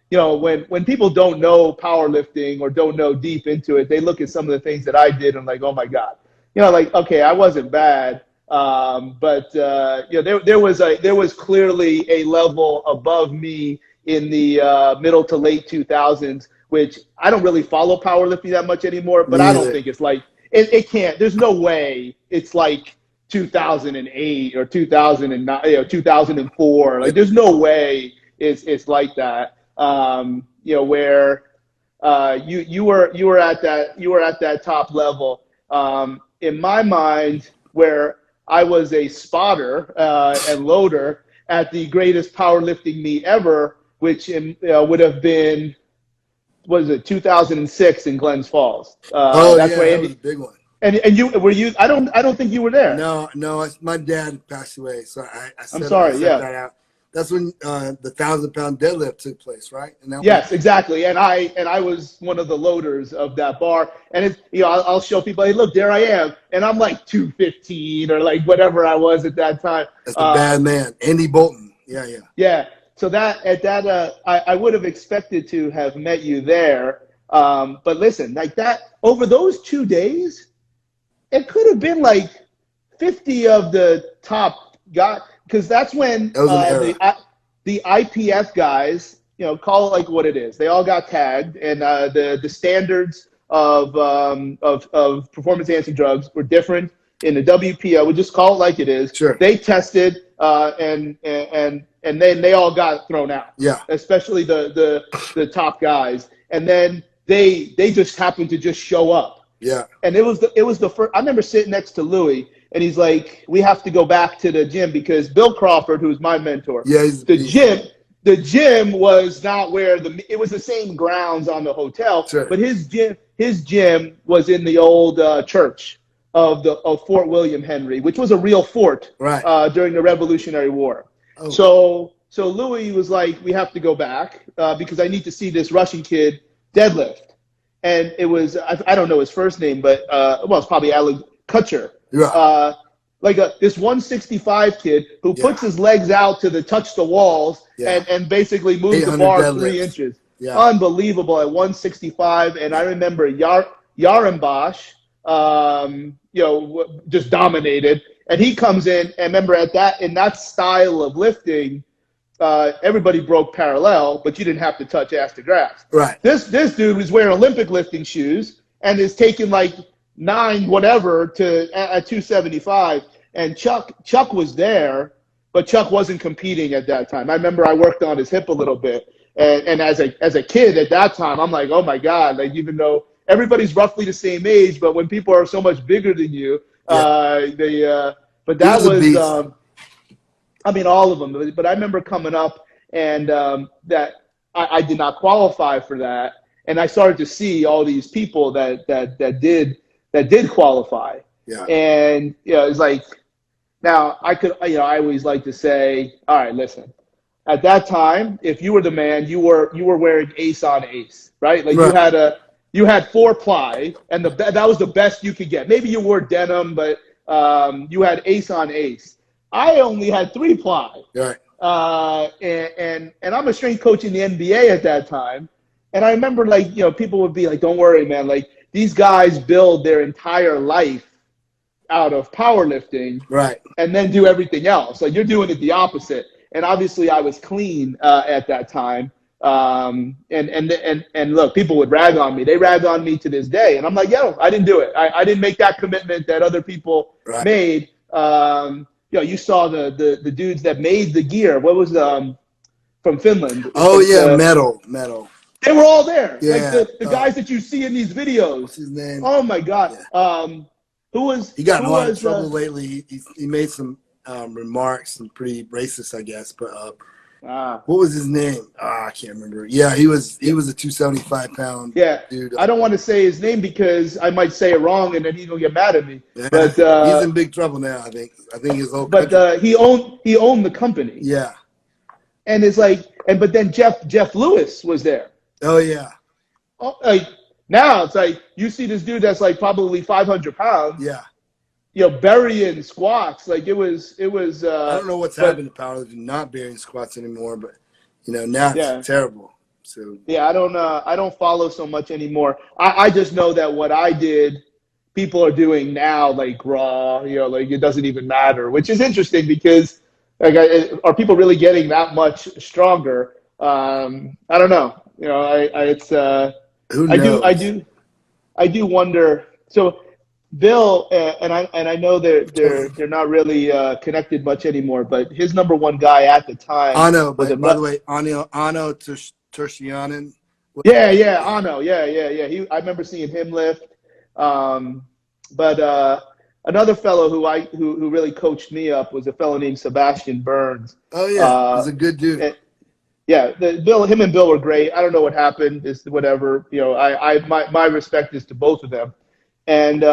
when people don't know powerlifting or don't know deep into it, they look at some of the things that I did and like, oh my God, like, okay, I wasn't bad. But there was clearly a level above me in the middle to late 2000s, which I don't really follow powerlifting that much anymore. But I don't think it's like it can't. There's no way it's like 2008 or 2009, 2004. Like there's no way it's like that. Where you were at that top level. In my mind, where I was a spotter and loader at the greatest powerlifting meet ever, which would have been, 2006 in Glens Falls. That's where that was a big one. And you? I don't think you were there. No, my dad passed away, so I set that out. That's when the 1,000-pound deadlift took place, right? Yes, exactly. And I was one of the loaders of that bar. And it's, I'll show people, hey, look, there I am. And I'm like 215 or like whatever I was at that time. That's the bad man, Andy Bolton. Yeah. Yeah. So I would have expected to have met you there. But listen, like that, over those 2 days, it could have been like 50 of the top guys. Because that's when the IPF guys, call it like what it is. They all got tagged, and the standards of performance enhancing drugs were different in the WPO. We just call it like it is. Sure. They tested, and then they all got thrown out. Yeah. Especially the top guys, and then they just happened to just show up. Yeah. And it was the first. I remember sitting next to Louis. And he's like, we have to go back to the gym because Bill Crawford, who's my mentor, the gym was not where it was the same grounds on the hotel, sure. but his gym his gym was in the old church of Fort William Henry, which was a real fort during the Revolutionary War. Oh. So Louis was like, we have to go back because I need to see this Russian kid deadlift. And it was, I don't know his first name, but it's probably Alan Kutcher. Yeah. This 165 kid who puts his legs out to touch the walls and basically moves the bar deadlifts. 3 inches. Yeah. Unbelievable at 165. And I remember Yarambosh, just dominated. And he comes in, and remember in that style of lifting, everybody broke parallel, but you didn't have to touch ass to grass. Right. This dude was wearing Olympic lifting shoes and is taking like 9 whatever at 275. And Chuck was there, but Chuck wasn't competing at that time. I remember I worked on his hip a little bit, and as a kid at that time, I'm like, oh my God, like even though everybody's roughly the same age, but when people are so much bigger than you, but that was. I mean, all of them. But I remember coming up and that I did not qualify for that, and I started to see all these people that did qualify. Yeah. And it's like now I could I always like to say, all right, listen. At that time, if you were the man, you were wearing ace on ace, right? Like you had 4-ply, and that was the best you could get. Maybe you wore denim, but you had ace on ace. I only had 3-ply. Right. And I'm a strength coach in the NBA at that time. And I remember people would be like, don't worry, man. Like these guys build their entire life out of powerlifting. Right. And then do everything else. Like you're doing it the opposite. And obviously I was clean at that time. And look, people would rag on me. They rag on me to this day. And I'm like, I didn't do it. I didn't make that commitment that other people made. You saw the dudes that made the gear. What was from Finland? Oh yeah, metal. They were all there. Yeah. Like the guys that you see in these videos. What's his name? Oh my God. Yeah. He got in a lot of trouble lately. He made some remarks and pretty racist, I guess. But what was his name? I can't remember. Yeah, he was a 275-pound dude. I don't want to say his name because I might say it wrong and then he's gonna get mad at me. Yeah. But he's in big trouble now. I think his whole country. But he owned the company. Yeah. And it's like, but then Jeff Lewis was there. Oh yeah. Oh, now it's like you see this dude that's like probably 500 pounds. Yeah. Burying squats. Like it was. I don't know what's happened to powerlifting, not burying squats anymore, but now it's terrible. So yeah, I don't follow so much anymore. I just know that what I did, people are doing now, like raw. Like it doesn't even matter, which is interesting because are people really getting that much stronger? I don't know. It's who knows? I do wonder. So Bill and I know they're not really connected much anymore, but his number one guy at the time. Ano, by the way, Ano Tertianen. Yeah, Ano, yeah. I remember seeing him lift. But another fellow who really coached me up was a fellow named Sebastian Burns. Oh yeah, he's a good dude. Him and Bill were great. I don't know what happened. It's whatever. My respect is to both of them. And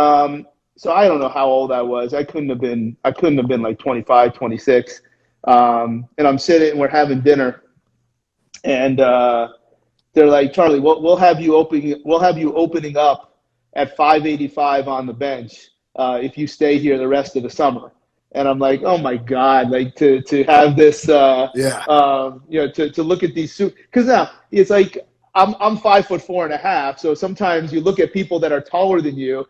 so I don't know how old I was. I couldn't have been like 25, 26. And I'm sitting and we're having dinner, and they're like, Charlie, we'll have you opening up at 585 on the bench if you stay here the rest of the summer. And I'm like, oh my God, like to have this, to look at these suits, because now it's like I'm 5'4.5", so sometimes you look at people that are taller than you,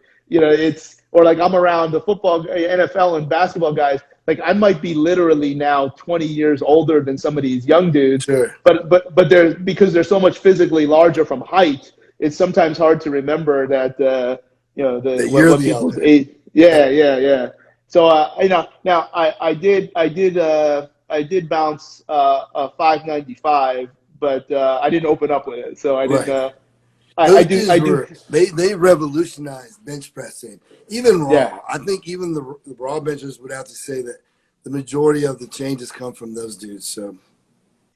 or like I'm around the football, NFL, and basketball guys. Like I might be literally now 20 years older than some of these young dudes, sure. but because they're so much physically larger from height, it's sometimes hard to remember that what people's age. Yeah. So now I did bounce a 595, but I didn't open up with it. So I didn't. They revolutionized bench pressing, even raw. Yeah. I think even the raw benchers would have to say that the majority of the changes come from those dudes. So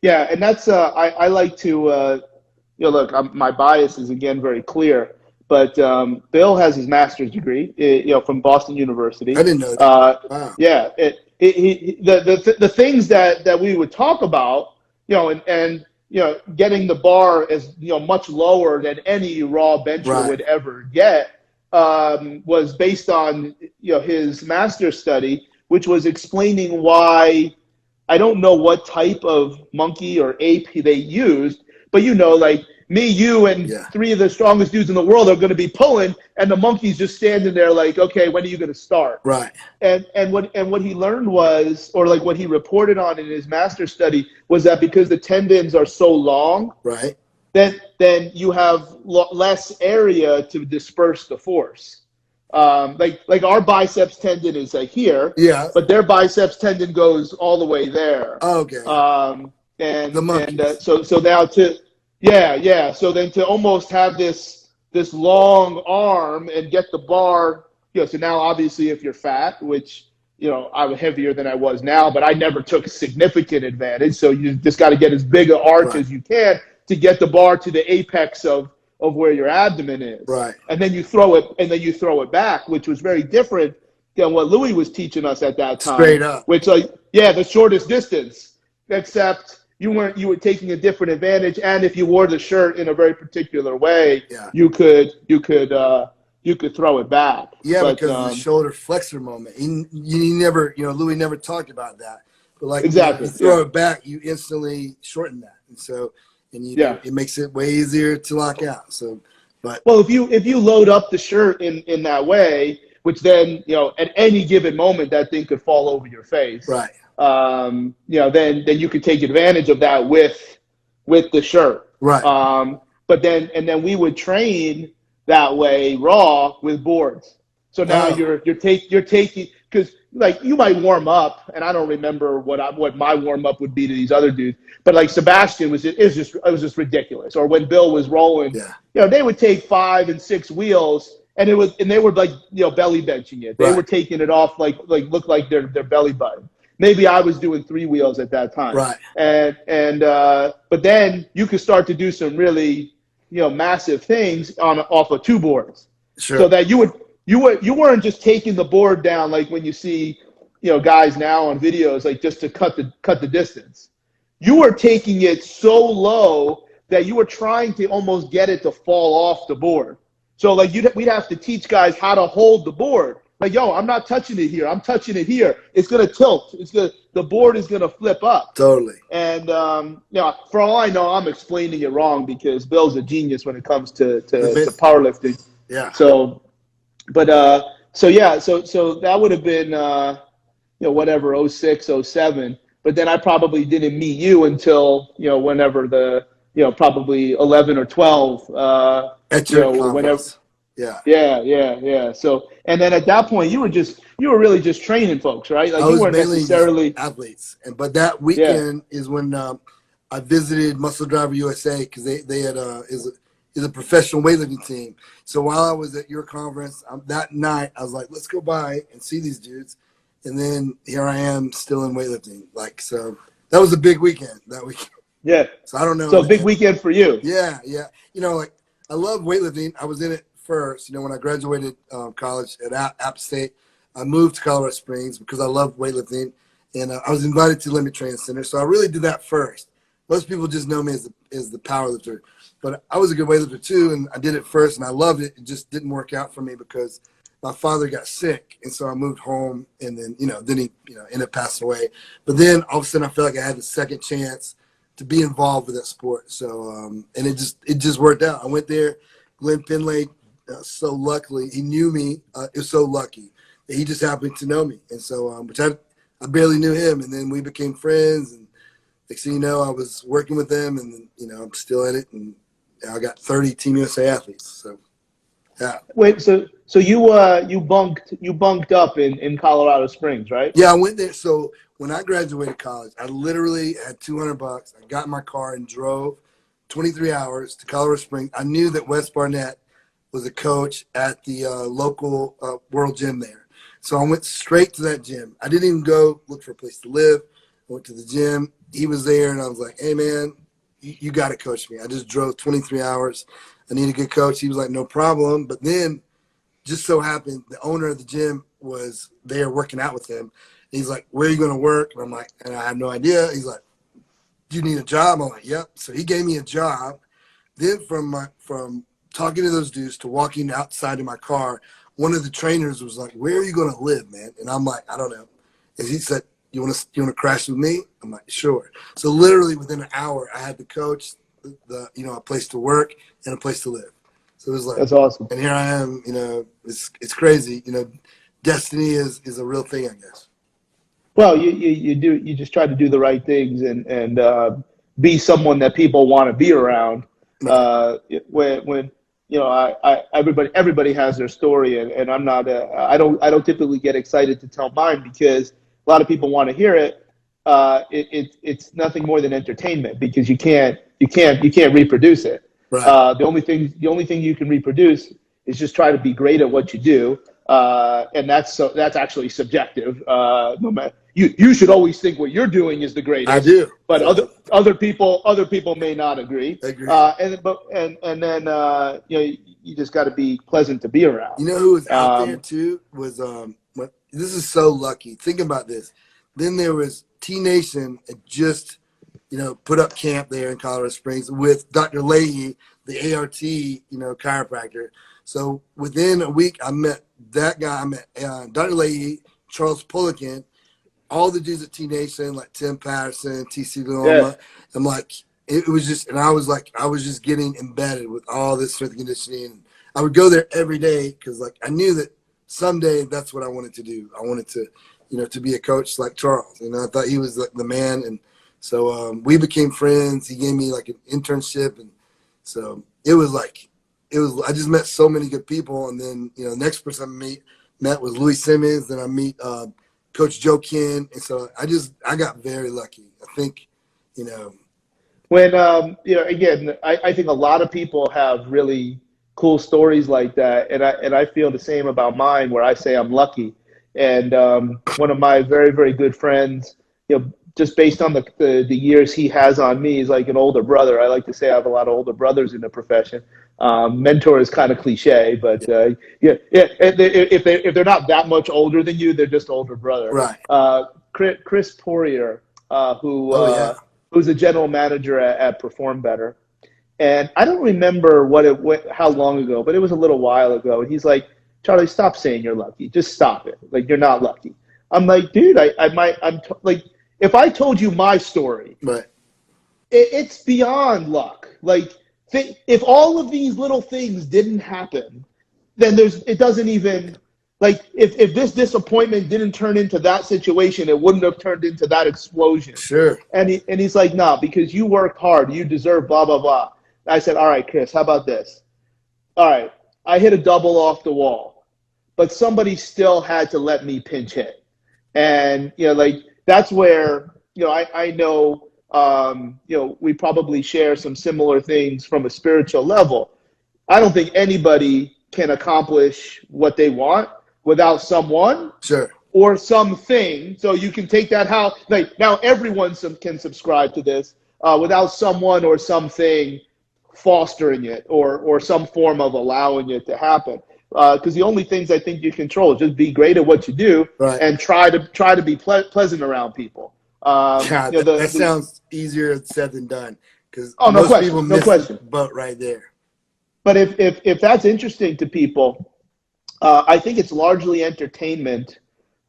yeah, and that's I like to look. My bias is again very clear, But Bill has his master's degree, from Boston University. I didn't know that. Wow. Yeah, the things that we would talk about, and getting the bar as much lower than any raw bencher Right. would ever get, was based on his master's study, which was explaining why, I don't know what type of monkey or ape they used, but like me, you, and three of the strongest dudes in the world are going to be pulling, and the monkey's just standing there like, okay, when are you going to start? Right. And what he learned was, or like what he reported on in his master's study, was that because the tendons are so long, right, then you have less area to disperse the force. Like our biceps tendon is like here, but their biceps tendon goes all the way there. Okay. So now so then to almost have this long arm and get the bar, so now obviously if you're fat, which I'm heavier than I was now, but I never took significant advantage. So you just got to get as big an arch as you can to get the bar to the apex of where your abdomen is. Right. And then you throw it back, which was very different than what Louis was teaching us at that time. Straight up. Which the shortest distance, except you were taking a different advantage. And if you wore the shirt in a very particular way, you could throw it back. Yeah, because of the shoulder flexor moment. You never, Louis never talked about that. But like, exactly. You throw it back, you instantly shorten that. And so, it makes it way easier to lock out. So, well, if you load up the shirt in that way, which then, at any given moment, that thing could fall over your face. Right. Then you could take advantage of that with the shirt. Right. But then we would train that way raw with boards. So now you're taking, because like you might warm up, and I don't remember what my warm up would be to these other dudes, but like Sebastian was just ridiculous. Or when Bill was rolling, they would take 5 and 6 wheels, and they were like belly benching it. They were taking it off like looked like their belly button. Maybe I was doing 3 wheels at that time. Right. But then you could start to do some really massive things off of 2 boards. Sure. So that you weren't just taking the board down like when you see guys now on videos, like just to cut the distance. You were taking it so low that you were trying to almost get it to fall off the board. So like we'd have to teach guys how to hold the board. Like, I'm not touching it here. I'm touching it here. It's gonna tilt. The board is gonna flip up. Totally. And for all I know, I'm explaining it wrong because Bill's a genius when it comes to powerlifting. Yeah. So that would have been whatever 06, 07. But then I probably didn't meet you until whenever the probably 11 or 12. At your conference. Yeah. So, and then at that point, you were really just training folks, right? Like you weren't necessarily athletes. But that weekend is when I visited Muscle Driver USA because they had is a professional weightlifting team. So while I was at your conference that night, I was like, let's go by and see these dudes. And then here I am still in weightlifting. Like, so that was a big weekend that weekend. Yeah. So I don't know. So big weekend for you. Yeah. Like I love weightlifting. I was in it first. When I graduated college at App State, I moved to Colorado Springs because I love weightlifting, and I was invited to Limit Training Center. So I really did that first. Most people just know me as the powerlifter, but I was a good weightlifter too, and I did it first, and I loved it. It just didn't work out for me because my father got sick, and so I moved home, and then then he ended up passing away. But then all of a sudden, I felt like I had a second chance to be involved with that sport. So and it just worked out. I went there. Glenn Pendlay, so luckily he knew me. It was so lucky that he just happened to know me, and so which I barely knew him, and then we became friends. And next thing you know, I was working with them, and then, I'm still in it, and I got 30 Team USA athletes. So yeah. Wait, so you bunked up in Colorado Springs, right? Yeah, I went there. So when I graduated college, I literally had $200. I got in my car and drove 23 hours to Colorado Springs. I knew that Wes Barnett was a coach at the local World Gym there. So I went straight to that gym. I didn't even go look for a place to live. I went to the gym. He was there, and I was like, hey, man, you got to coach me. I just drove 23 hours. I need a good coach. He was like, no problem. But then just so happened the owner of the gym was there working out with him. He's like, where are you going to work? And I'm like, and I have no idea. He's like, do you need a job? I'm like, yep. So he gave me a job. Then from talking to those dudes to walking outside of my car, one of the trainers was like, where are you going to live, man? And I'm like, I don't know. And he said, you want to crash with me? I'm like, sure. So literally within an hour, I had the coach, a place to work and a place to live. So it was like, that's awesome. And here I am, it's crazy. Destiny is a real thing, I guess. Well, you just try to do the right things and be someone that people want to be around. When everybody has their story, and I'm not I don't typically get excited to tell mine because a lot of people want to hear it. It's nothing more than entertainment because you can't reproduce it. Right. The only thing you can reproduce is just try to be great at what you do, and that's actually subjective. No matter, you should always think what you're doing is the greatest. I do, but other people may not agree. I agree. And then you just got to be pleasant to be around. You know who was out there too was this is so lucky. Think about this. Then there was T Nation had just put up camp there in Colorado Springs with Dr. Leahy, the ART chiropractor. So within a week, I met that guy. I met Dr. Leahy, Charles Pullican, all the dudes at T Nation, like Tim Patterson, TC Loma. Yeah. I'm like, it was just, and I was just getting embedded with all this strength and conditioning. I would go there every day because I knew that someday that's what I wanted to do. I wanted to, to be a coach like Charles. I thought he was like the man. And so we became friends. He gave me like an internship. And so I just met so many good people. And then, the next person I met was Louis Simmons. Then I meet Coach Joe Ken. And so I got very lucky. I think, when, again, I think a lot of people have really cool stories like that. And I feel the same about mine where I say I'm lucky. And one of my very, very good friends, just based on the years he has on me, he's like an older brother. I like to say I have a lot of older brothers in the profession. Mentor is kind of cliche, but if they're not that much older than you, they're just older brother. Right. Chris Poirier, who's a general manager at Perform Better. And I don't remember how long ago, but it was a little while ago. And he's like, Charlie, stop saying you're lucky. Just stop it. Like, you're not lucky. I'm like, dude, if I told you my story, right, it's beyond luck. Like, if all of these little things didn't happen, then it doesn't even, like, if this disappointment didn't turn into that situation, it wouldn't have turned into that explosion. Sure. And he's like, nah, because you worked hard, you deserve blah, blah, blah. I said, all right, Chris, how about this? All right, I hit a double off the wall, but somebody still had to let me pinch hit. And, that's where, I know, we probably share some similar things from a spiritual level. I don't think anybody can accomplish what they want without someone. Sure. Or something. So you can take that now everyone can subscribe to this without someone or something fostering it or some form of allowing it to happen. Because the only things I think you control is just be great at what you do, right, and try to be pleasant around people. God, that sounds easier said than done. Because most people miss the boat right there. But if that's interesting to people, I think it's largely entertainment.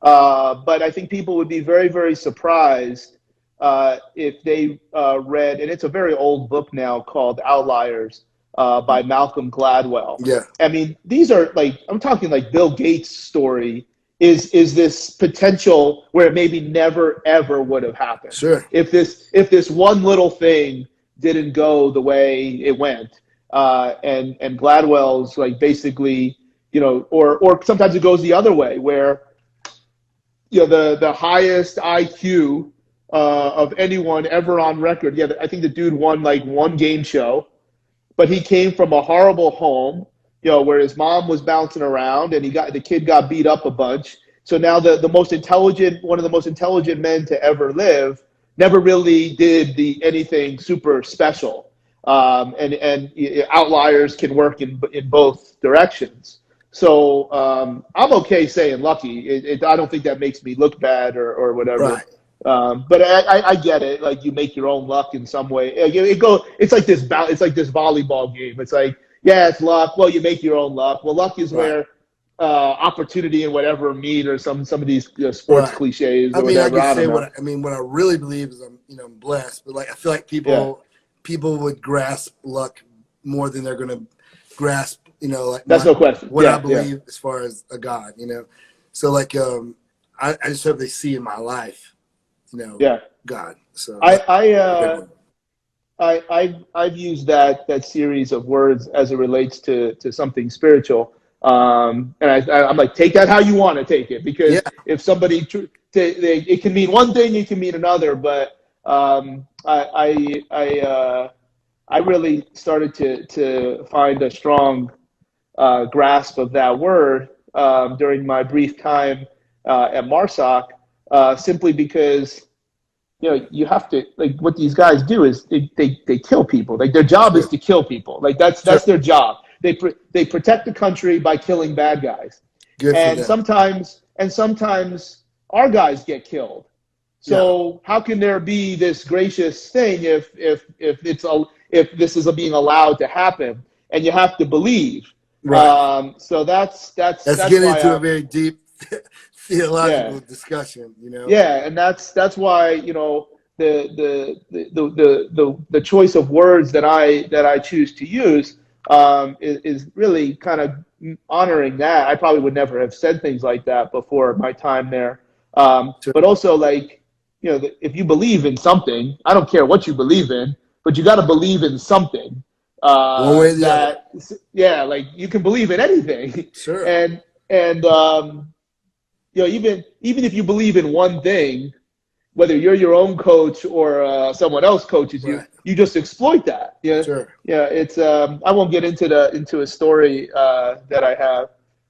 But I think people would be very, very surprised if they read, and it's a very old book now called Outliers by Malcolm Gladwell. Yeah. I mean, these are I'm talking like Bill Gates' story is this potential where it maybe never, ever would have happened. Sure. If this one little thing didn't go the way it went. And Gladwell's basically, or sometimes it goes the other way where, the highest IQ of anyone ever on record. Yeah, I think the dude won one game show, but he came from a horrible home, where his mom was bouncing around and the kid got beat up a bunch. So now one of the most intelligent men to ever live never really did anything super special. and outliers can work in both directions. So I'm okay saying lucky. I don't think that makes me look bad or whatever. Right. But I get it. Like, you make your own luck in some way. It's like this volleyball game. It's like, yeah, it's luck. Well, you make your own luck. Well, luck is Right. where opportunity and whatever meet, or some of these sports Right. cliches I or mean, I whatever. can I say don't know. what I really believe is I'm blessed, but like I feel like Yeah, people would grasp luck more than they're gonna grasp, like that's no question. what I Yeah, yeah, believe as far as a God. So like I just hope they see in my life, yeah. God. So I that's I a big uh, one. I've used that series of words as it relates to something spiritual, and I'm like, take that how you want to take it, Yeah. because if somebody it can mean one thing, it can mean another, but I really started to find a strong grasp of that word during my brief time at Marsoc, simply because you have to, like, what these guys do is they kill people. Like, their job is Sure. to kill people. Like, that's Sure. their job. They protect the country by killing bad guys, Good for and them. sometimes our guys get killed. Yeah. So how can there be this gracious thing if this is being allowed to happen? And you have to believe. Right. So That's that's getting why into a very deep yeah. theological discussion. Yeah, and that's why the choice of words that I choose to use is really kind of honoring that. I probably would never have said things like that before my time there. Sure. But also, like, if you believe in something, I don't care what you believe in, but you got to believe in something. One way or the other. Yeah, like, you can believe in anything, Sure. and even if you believe in one thing, whether you're your own coach or someone else coaches you, Right. you just exploit that. Yeah, Sure. yeah. It's I won't get into a story that I have,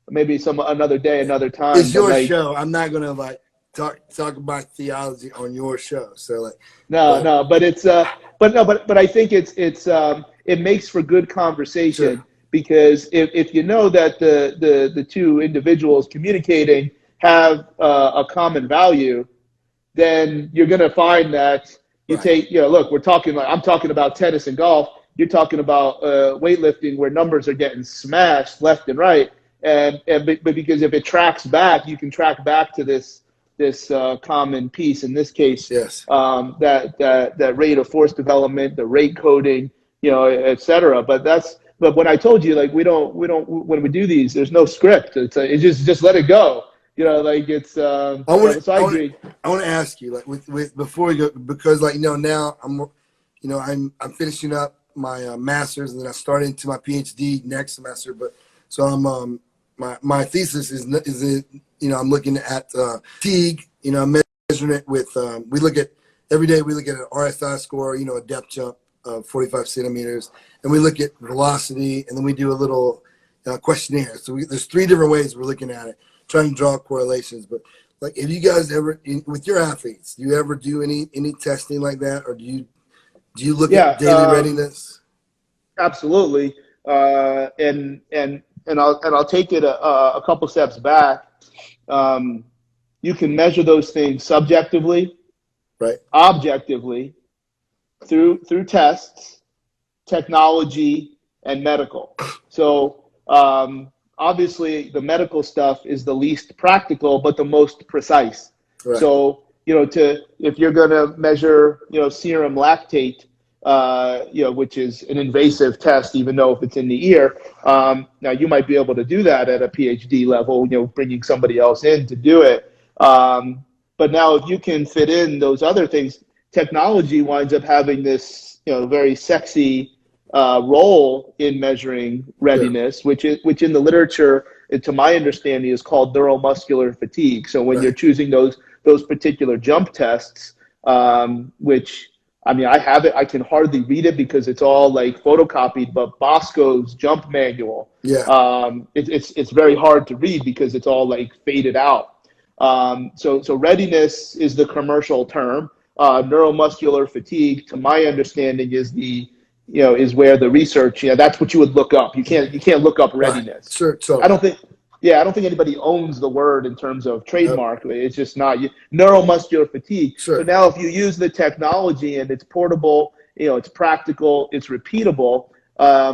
maybe another day, another time. It's But your like, show. I'm not gonna like talk about theology on your show. So like, no, but no. But it's but I think it makes for good sure. conversation, because if you know that the two individuals communicating have a common value, then you're going to find that you Right. take, look, I'm talking about tennis and golf. You're talking about weightlifting, where numbers are getting smashed left and right. But because if it tracks back, you can track back to this common piece. In this case, Yes. that rate of force development, the rate coding, et cetera. But when I told you, like, we don't when we do these, there's no script. It's just let it go. Like, it's I want so I agree. I want to ask you, like, with before we go, because like now I'm finishing up my master's, and then I start into my PhD next semester. But so I'm my thesis is I'm looking at fatigue. Measuring it with every day we look at an RSI score, a depth jump of 45 centimeters, and we look at velocity, and then we do a little questionnaire. So there's 3 different ways we're looking at it, trying to draw correlations. But like, if you guys ever with your athletes, do you ever do any testing like that, or do you look Yeah, at daily readiness? absolutely. And I'll take it a couple steps back. You can measure those things subjectively, Right. objectively, through tests, technology, and medical. So obviously, the medical stuff is the least practical, but the most precise. Right. So if you're going to measure serum lactate, which is an invasive test, even though if it's in the ear, now you might be able to do that at a PhD level, bringing somebody else in to do it. But now, if you can fit in those other things, technology winds up having this, very sexy role in measuring readiness, which in the literature, to my understanding, is called neuromuscular fatigue. So when you're choosing those particular jump tests, which, I mean, I have it, I can hardly read it because it's all like photocopied, but Bosco's jump manual, it's very hard to read because it's all like faded out. So readiness is the commercial term. Neuromuscular fatigue, to my understanding, is the is where the research, that's what you would look up. You can't look up readiness. Sure, totally. I don't think anybody owns the word in terms of trademark. It's just not neuromuscular fatigue. Sure. So now if you use the technology and it's portable, it's practical, it's repeatable,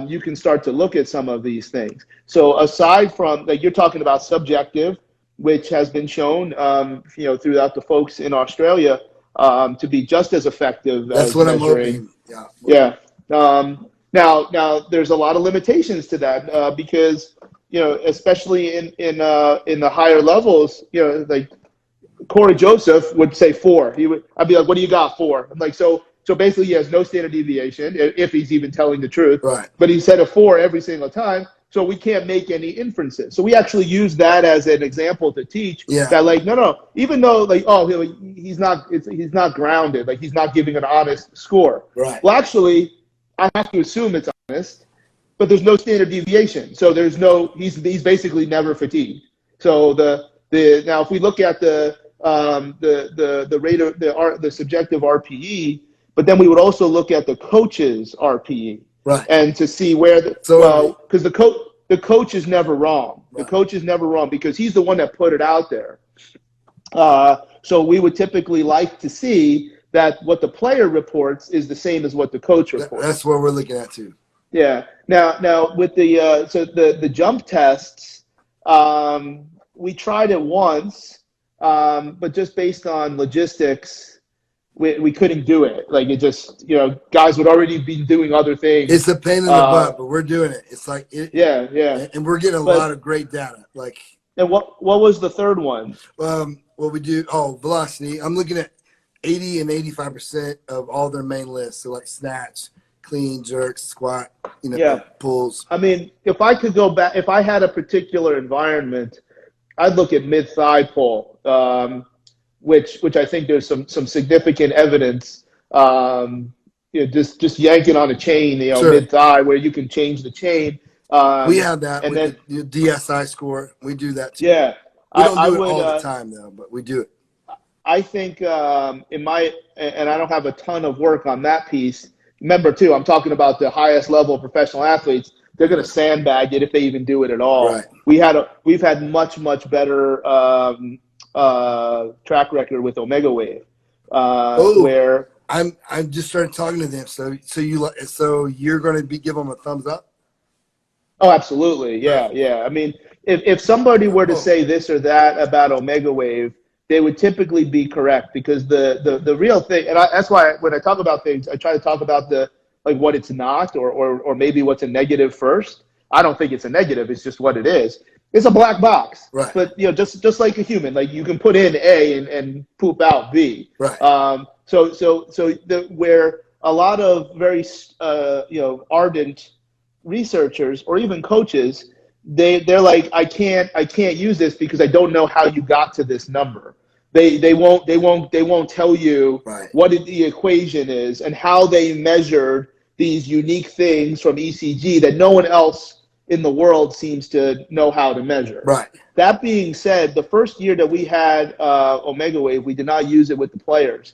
you can start to look at some of these things. So aside from, like, you're talking about subjective, which has been shown, throughout the folks in Australia, to be just as effective. That's as what measuring. I'm hoping. Yeah. Now there's a lot of limitations to that, because, especially in the higher levels, like Corey Joseph would say 4. I'd be like, what do you got, 4? I'm like, so basically he has no standard deviation, if he's even telling the truth. Right. But he said a 4 every single time. So we can't make any inferences. So we actually use that as an example to teach that, like, no, even though, like, he's not grounded, like he's not giving an honest score. Right. Well, actually, I have to assume it's honest, but there's no standard deviation. So he's basically never fatigued. So now if we look at the rate of the subjective RPE, but then we would also look at the coach's RPE. Right. And to see where because the coach is never wrong. Right. The coach is never wrong because he's the one that put it out there. So we would typically like to see that what the player reports is the same as what the coach reports. That's what we're looking at too. Yeah. Now with the jump tests, we tried it once, but just based on logistics, we couldn't do it. Like, it just, guys would already be doing other things. It's a pain in the butt, but we're doing it. It's like yeah. And we're getting a lot of great data. Like, and what was the third one? What we do? Velocity. I'm looking at 80 and 85% of all their main lists. So like snatch, clean, jerk, squat, pulls. I mean, if I could go back, if I had a particular environment, I'd look at mid thigh pull. Which I think there's some significant evidence, just yanking on a chain, sure. mid thigh, where you can change the chain. We have that, and then the DSI score. We do that too. Yeah, we don't do it all the time though, but we do it. I think and I don't have a ton of work on that piece. Remember too, I'm talking about the highest level of professional athletes. They're going to sandbag it if they even do it at all. Right. We've had much better track record with Omega Wave, where I'm just started talking to them. So you're going to give them a thumbs up? Oh, absolutely. Yeah. I mean, if somebody were to say this or that about Omega Wave, they would typically be correct, because the real thing, and that's why when I talk about things, I try to talk about what it's not, or maybe what's a negative first. I don't think it's a negative. It's just what it is. It's a black box, right? But just like a human, like you can put in A and poop out B, right? Where a lot of very ardent researchers or even coaches, they're like, I can't use this because I don't know how you got to this number. They won't tell you right. what the equation is and how they measured these unique things from ECG that no one else in the world seems to know how to measure. Right. That being said, the first year that we had Omega Wave, we did not use it with the players.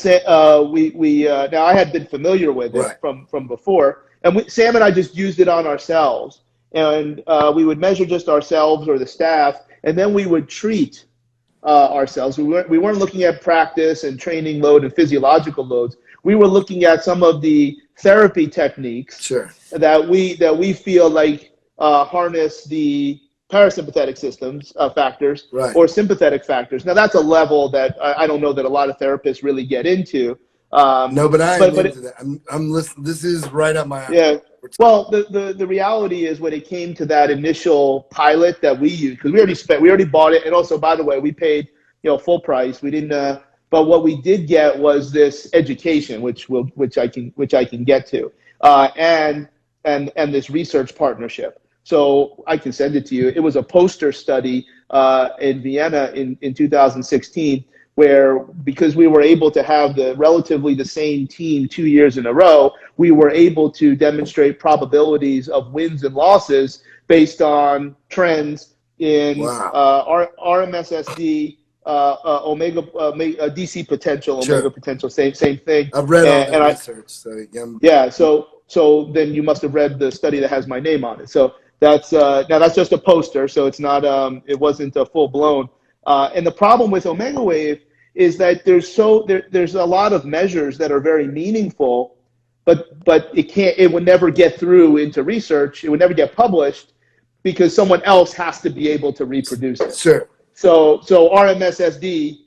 Now I had been familiar with it right. from before, and Sam and I just used it on ourselves, and we would measure just ourselves or the staff, and then we would treat ourselves. We weren't looking at practice and training load and physiological loads. We were looking at some of the therapy techniques sure. that we feel like harness the parasympathetic systems factors right. or sympathetic factors. Now that's a level that I don't know that a lot of therapists really get into. No, but I'm into that. I'm listening. This is right up my alley. Yeah. Well, the reality is when it came to that initial pilot that we used, because we already bought it, and also, by the way, we paid full price. We didn't. But what we did get was this education, which I can get to, and this research partnership. So I can send it to you. It was a poster study in Vienna in 2016, where because we were able to have relatively the same team 2 years in a row, we were able to demonstrate probabilities of wins and losses based on trends in RMSSD, DC potential, Sure. omega potential, same thing. I've read all the research. So then you must have read the study that has my name on it. So that's now that's just a poster, so it's not it wasn't a full blown. And the problem with Omega Wave is that there's a lot of measures that are very meaningful, but it would never get through into research. It would never get published because someone else has to be able to reproduce it. Sure. So RMSSD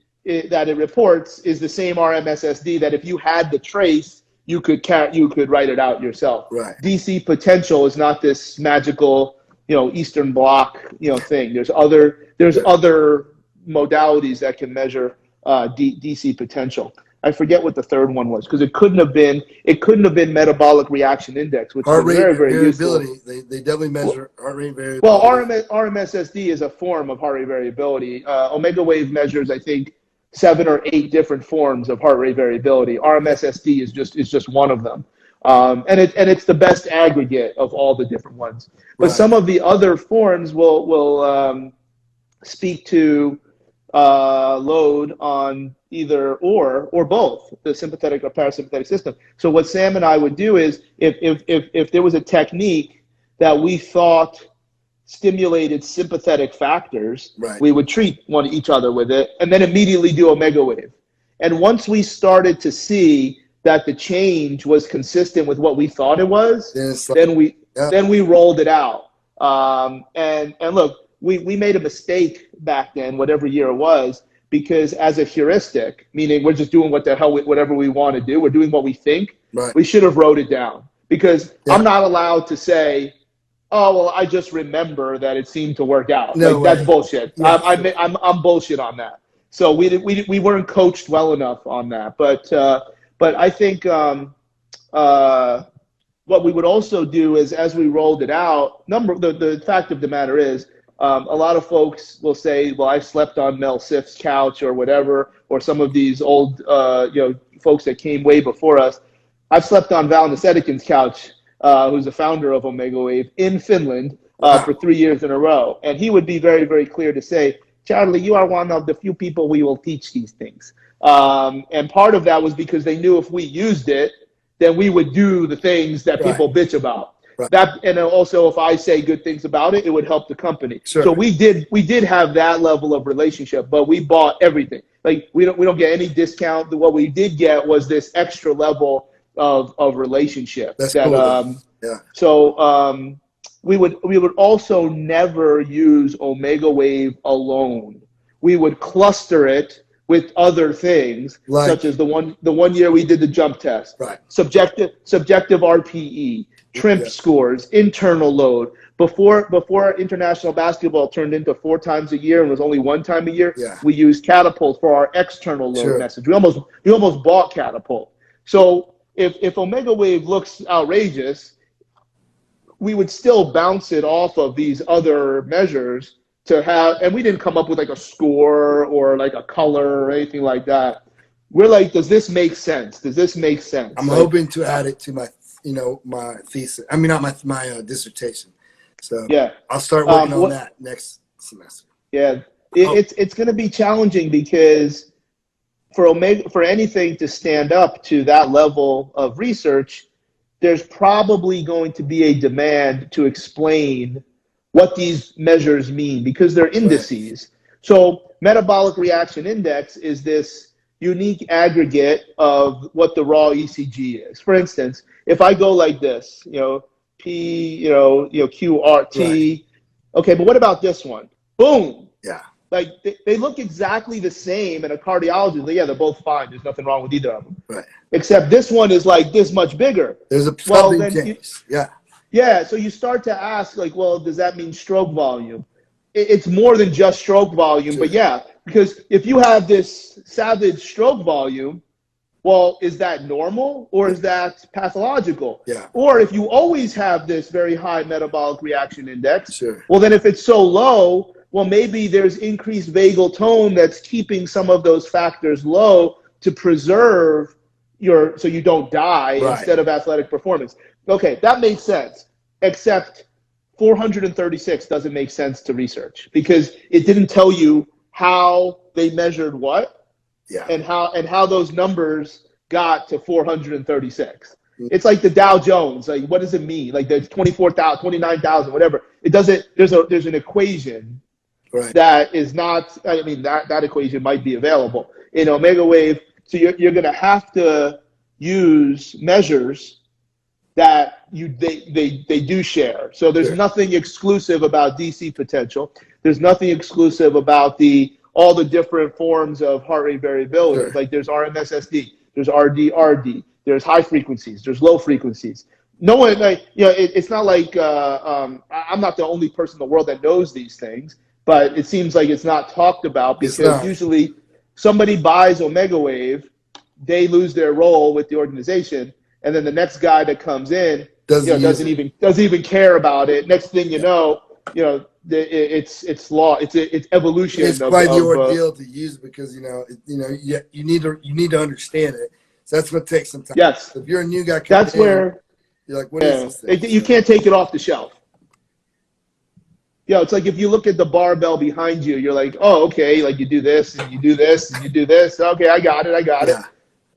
that it reports is the same RMSSD that if you had the trace, you could write it out yourself. Right. DC potential is not this magical, Eastern Bloc, thing. There's other modalities that can measure DC potential. I forget what the third one was because it couldn't have been metabolic reaction index, which is very, very variability. useful. They definitely measure heart rate variability. Well, RMSSD is a form of heart rate variability. Omega Wave measures, I think, 7 or 8 different forms of heart rate variability. RMSSD is just one of them, and it's the best aggregate of all the different ones. But Right. some of the other forms will speak to load on either or both the sympathetic or parasympathetic system. So what Sam and I would do is if there was a technique that we thought stimulated sympathetic factors, Right. we would treat each other with it and then immediately do Omega Wave. And once we started to see that the change was consistent with what we thought it was, then we rolled it out. And look, we made a mistake back then, whatever year it was, because as a heuristic, meaning we're just doing whatever we want to do, we're doing what we think, Right. we should have wrote it down. Because I'm not allowed to say, oh, well, I just remember that it seemed to work out. That's bullshit. Yeah. I'm bullshit on that. So we weren't coached well enough on that. But I think what we would also do is, as we rolled it out, the fact of the matter is, a lot of folks will say, well, I slept on Mel Siff's couch or whatever, or some of these old folks that came way before us. I've slept on Val Nasetikin's couch, who's the founder of Omega Wave in Finland for 3 years in a row. And he would be very, very clear to say, Charlie, you are one of the few people we will teach these things. And part of that was because they knew if we used it, then we would do the things that people bitch about. Right. That, and also if I say good things about it, it would help the company. Sure. So we did have that level of relationship, but we bought everything. Like we don't get any discount. What we did get was this extra level of relationship. That's cool. So we would also never use Omega Wave alone. We would cluster it with other things, such as the one year we did the jump test, right. subjective RPE, TRIMP scores, internal load. Before international basketball turned into 4 times a year and was only 1 time a year, we used Catapult for our external load message. We almost bought Catapult. So if Omega Wave looks outrageous, we would still bounce it off of these other measures to have, and we didn't come up with like a score or like a color or anything like that. We're like, does this make sense? Does this make sense? I'm hoping to add it to my, my thesis. I mean, not my dissertation. So I'll start working on that next semester. Yeah, it's going to be challenging because for anything to stand up to that level of research, there's probably going to be a demand to explain what these measures mean because they're indices. Right. So metabolic reaction index is this unique aggregate of what the raw ECG is. For instance, if I go like this, P, QRT. Right. Okay, but what about this one? Boom. Yeah. Like they look exactly the same in a cardiologist. They're both fine. There's nothing wrong with either of them. Right. Except this one is like this much bigger. There's a change. Yeah, so you start to ask, like, well, does that mean stroke volume? It's more than just stroke volume, but because if you have this savage stroke volume, well, is that normal or is that pathological? Yeah. Or if you always have this very high metabolic reaction index, well, then if it's so low, well, maybe there's increased vagal tone that's keeping some of those factors low to preserve so you don't die instead of athletic performance. Okay, that makes sense, except 436 doesn't make sense to research because it didn't tell you how they measured what, Yeah. and how those numbers got to 436. It's like the Dow Jones. Like, what does it mean? Like, there's 24,000, 29,000, whatever. It doesn't. There's an equation Right. that is not. I mean, that equation might be available in Omega Wave. So you're going to have to use measures that they do share. So there's nothing exclusive about DC potential. There's nothing exclusive about all the different forms of heart rate variability. Sure. Like, there's RMSSD, there's RD, there's high frequencies, there's low frequencies. No one, like, it's not like I'm not the only person in the world that knows these things, but it seems like it's not talked about because usually somebody buys Omega Wave, they lose their role with the organization, and then the next guy that comes in doesn't even care about it. Next thing you know, it's evolution. It's quite the ordeal to use because you need to understand it. So that's what takes some time. Yes. If you're a new guy, that's where you're like, what is this thing? You can't take it off the shelf. It's like if you look at the barbell behind you, you're like, oh, okay, like you do this and you do this and you do this. Okay, I got it.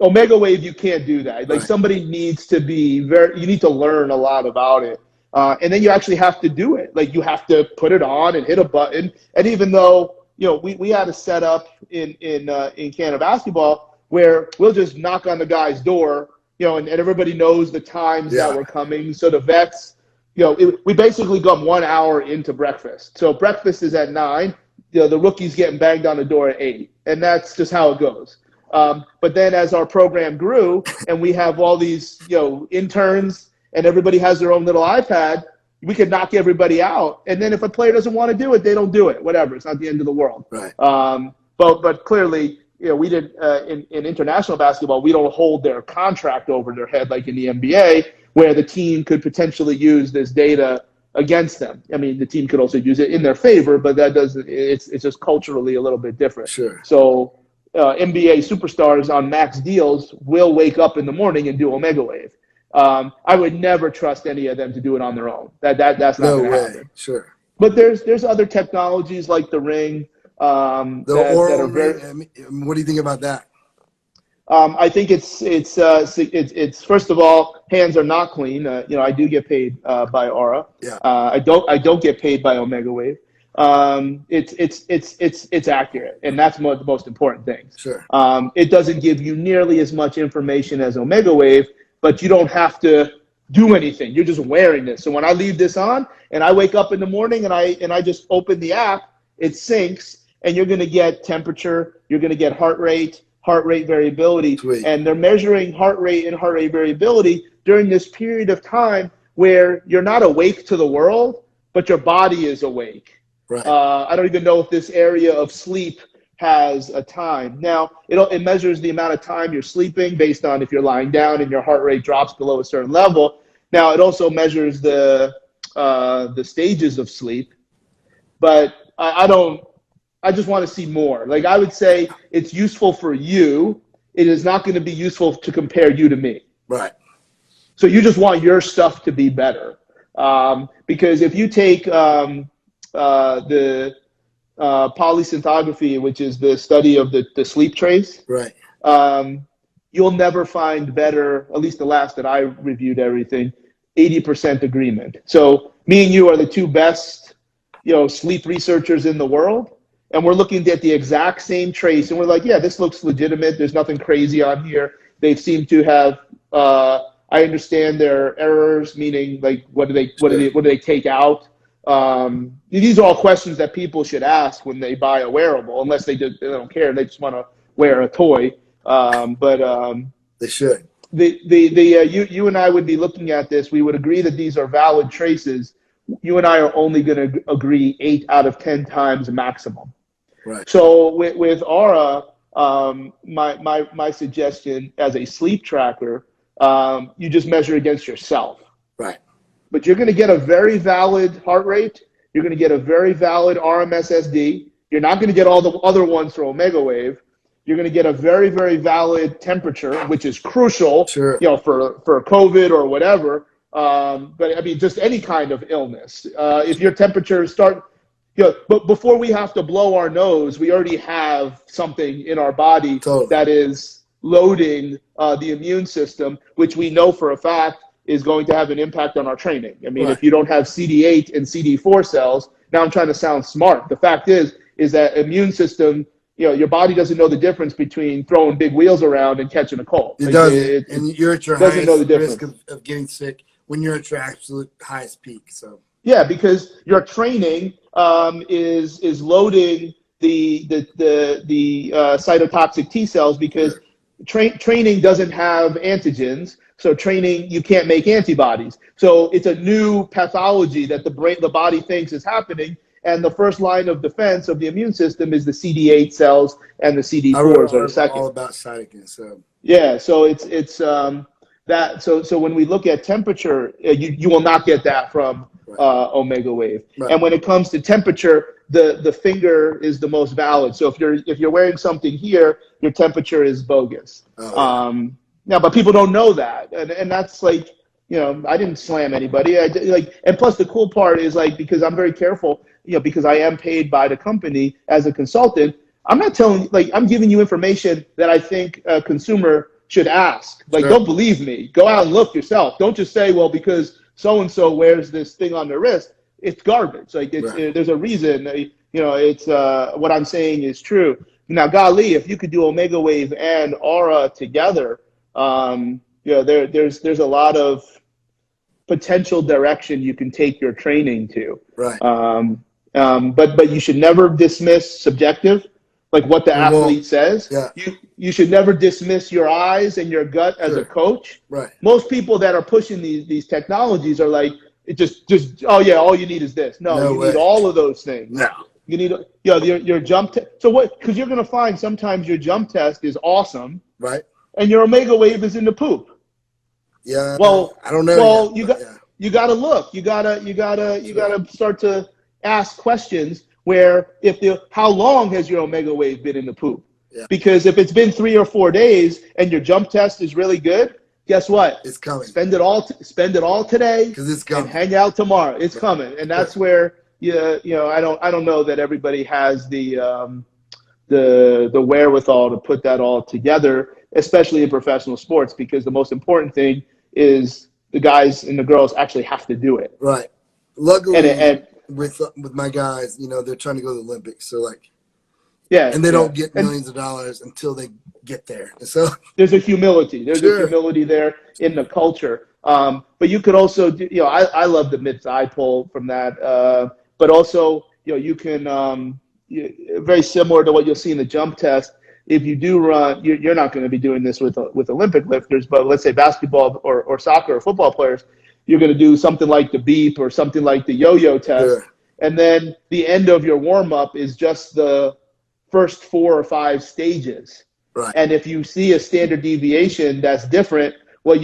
Omega Wave, you can't do that. Like, somebody needs to be you need to learn a lot about it. And then you actually have to do it. Like, you have to put it on and hit a button. And even though, we had a setup in Canada basketball where we'll just knock on the guy's door, and everybody knows the times that we're coming. So the vets, we basically come 1 hour into breakfast. So breakfast is at 9. The rookie's getting banged on the door at 8. And that's just how it goes. But then as our program grew and we have all these, interns and everybody has their own little iPad, we could knock everybody out. And then if a player doesn't want to do it, they don't do it. Whatever. It's not the end of the world. Right. But clearly, we did in international basketball, we don't hold their contract over their head like in the NBA, where the team could potentially use this data against them. I mean, the team could also use it in their favor, but it's just culturally a little bit different. Sure. So NBA superstars on max deals will wake up in the morning and do Omega Wave. I would never trust any of them to do it on their own. That's not going to happen. Sure. But there's other technologies like the ring. The oral ring. What do you think about that? I think it's first of all, hands are not clean. I do get paid by Aura. Yeah. I don't get paid by Omega Wave. It's accurate, and that's one of the most important things. Sure. It doesn't give you nearly as much information as Omega Wave, but you don't have to do anything. You're just wearing this. So when I leave this on and I wake up in the morning and I just open the app, it syncs, and you're going to get temperature, you're going to get heart rate variability. Sweet. And they're measuring heart rate and heart rate variability during this period of time where you're not awake to the world, but your body is awake. Right. I don't even know if this area of sleep has a time. Now, it measures the amount of time you're sleeping based on if you're lying down and your heart rate drops below a certain level. Now, it also measures the stages of sleep, but I just want to see more. Like, I would say it's useful for you. It is not going to be useful to compare you to me. Right. So you just want your stuff to be better. Because if you take the polysynthography, which is the study of the sleep trace, right, you'll never find better, at least the last that I reviewed everything, 80% agreement. So me and you are the two best, sleep researchers in the world. And we're looking at the exact same trace, and we're like, yeah, this looks legitimate. There's nothing crazy on here. They seem to have. I understand their errors, meaning like what do they take out? These are all questions that people should ask when they buy a wearable, unless they don't care. They just want to wear a toy. But they should. You and I would be looking at this. We would agree that these are valid traces. You and I are only going to agree 8 out of 10 times maximum. Right. So with Aura, my suggestion as a sleep tracker, you just measure against yourself. Right. But you're going to get a very valid heart rate. You're going to get a very valid RMSSD. You're not going to get all the other ones for Omega Wave. You're going to get a very, very valid temperature, which is crucial, sure, for COVID or whatever. But I mean, just any kind of illness. If your temperature but before we have to blow our nose, we already have something in our body Totally. that is loading the immune system, which we know for a fact is going to have an impact on our training. I mean, Right. if you don't have CD8 and CD4 cells, now I'm trying to sound smart. The fact is that immune system, your body doesn't know the difference between throwing big wheels around and catching a cold. It Like, doesn't. And you're at your doesn't know the highest risk difference. of getting sick when you're at your absolute highest peak. So Yeah, because your training is loading the cytotoxic T cells, because sure. training doesn't have antigens. So training, you can't make antibodies. So it's a new pathology that the body thinks is happening. And the first line of defense of the immune system is the CD8 cells, and the I wrote an CD4s are the article second. all about cytokines. So Yeah, so it's that. So when we look at temperature, you will not get that from right. Omega Wave. Right. And when it comes to temperature, the finger is the most valid. So if you're wearing something here, your temperature is bogus. Oh, yeah. Now, but people don't know that, and that's like, I didn't slam anybody. And plus the cool part is, like, because I'm very careful, because I am paid by the company as a consultant. I'm not telling, like, I'm giving you information that I think a consumer should ask. Like, Sure. Don't believe me. Go out and look yourself. Don't just say, well, because so-and-so wears this thing on their wrist. It's garbage. Like, there's a reason. It's what I'm saying is true. Now, golly, if you could do Omega Wave and Aura together, there's a lot of potential direction you can take your training to. Right. But you should never dismiss subjective, like what the athlete says. Yeah. You should never dismiss your eyes and your gut as a coach. Right. Most people that are pushing these technologies are like, it just oh yeah, all you need is this. No, you need all of those things. No. You need your jump test. So what? Because you're going to find sometimes your jump test is awesome, right, and your Omega Wave is in the poop. Yeah. Well, I don't know. Well, yet, you got to look. You gotta start to ask questions where how long has your Omega Wave been in the poop? Yeah. Because if it's been 3 or 4 days and your jump test is really good, guess what? It's coming. Spend it all today, because it's coming. And hang out tomorrow. It's coming, and that's where I don't know that everybody has the wherewithal to put that all together, especially in professional sports, because the most important thing is the guys and the girls actually have to do it. Right. Luckily, and with my guys, they're trying to go to the Olympics, so and they don't get millions of dollars until they get there. So there's a humility. There's a humility there in the culture. But you could also do, I love the mid-thigh pull from that. But also, you can very similar to what you'll see in the jump test. If you do run, you're not going to be doing this with Olympic lifters, but let's say basketball or soccer or football players, you're going to do something like the beep or something like the yo-yo test. And then the end of your warm-up is just the first 4 or 5 stages. Right. And if you see a standard deviation that's different, well,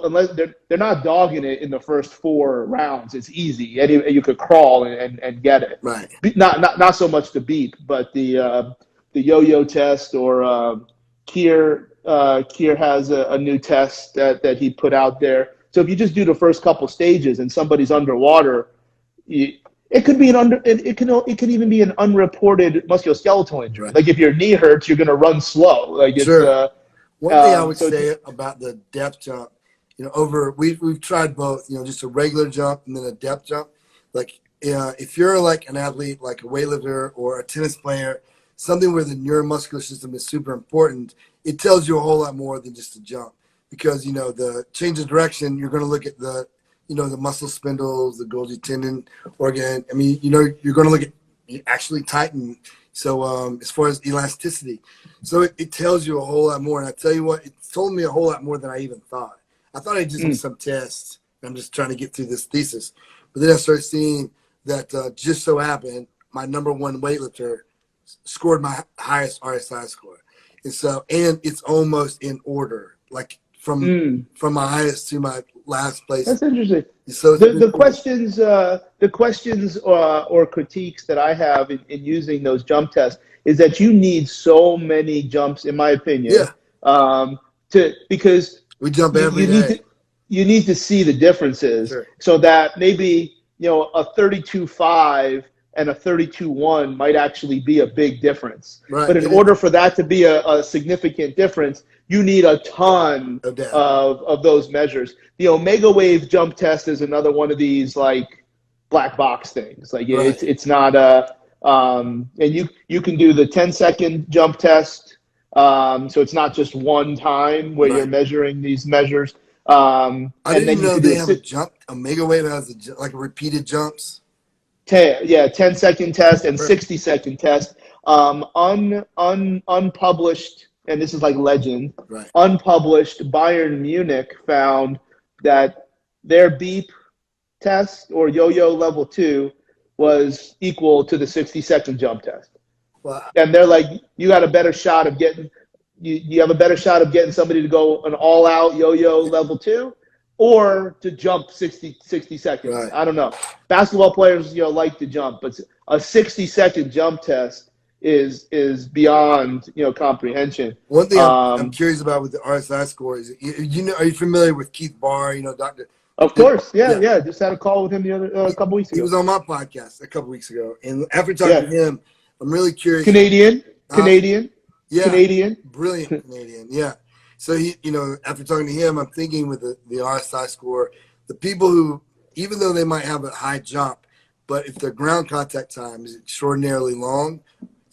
unless they're not dogging it in the first 4 rounds, it's easy. And you could crawl and get it. Right. Not so much the beep, but the yo-yo test, or Keir has a new test that he put out there. So if you just do the first couple stages and somebody's underwater, it could be it can even be an unreported musculoskeletal injury. Right. Like if your knee hurts, you're going to run slow. Like it's one thing I would say about the depth jump, we've tried both. Just a regular jump and then a depth jump. Like if you're like an athlete, like a weightlifter or a tennis player, something where the neuromuscular system is super important, it tells you a whole lot more than just a jump. Because the change of direction, you're going to look at the the muscle spindles, the Golgi tendon organ. I mean, you're going to look at actually tighten. So as far as elasticity, so it tells you a whole lot more. And I tell you what, it told me a whole lot more than I even thought. I thought I'd just do some tests. I'm just trying to get through this thesis. But then I started seeing that just so happened my number one weightlifter scored my highest RSI score. And it's almost in order, like from my highest to my last place. That's interesting. So the questions or critiques that I have in using those jump tests is that you need so many jumps, in my opinion. Because we jump every day. You need to see the differences, so that maybe a 32.5 and a 32.1 might actually be a big difference. Right. But in order for that to be a significant difference, you need a ton of those measures. The Omega Wave jump test is another one of these like black box things. Like it's not and you can do the 10-second jump test. So it's not just one time where you're measuring these measures. I didn't know they have a Omega Wave has like repeated jumps. 10-second test and 60-second test. Unpublished, and this is like legend. Unpublished, Bayern Munich found that their beep test or yo-yo level 2 was equal to the 60-second jump test. Wow. And they're like, you got a better shot of getting you have a better shot of getting somebody to go an all-out yo-yo level 2 or to jump 60 seconds. Right. I don't know. Basketball players, like to jump, but a 60-second jump test is beyond, comprehension. One thing I'm curious about with the RSI score is, are you familiar with Keith Barr, Dr. Of course. Yeah. Just had a call with him the other a couple weeks ago. He was on my podcast a couple weeks ago. And after talking to him, I'm really curious. Canadian. Yeah. Canadian. Brilliant Canadian. Yeah. So he, after talking to him, I'm thinking with the RSI score, the people who, even though they might have a high jump, but if their ground contact time is extraordinarily long,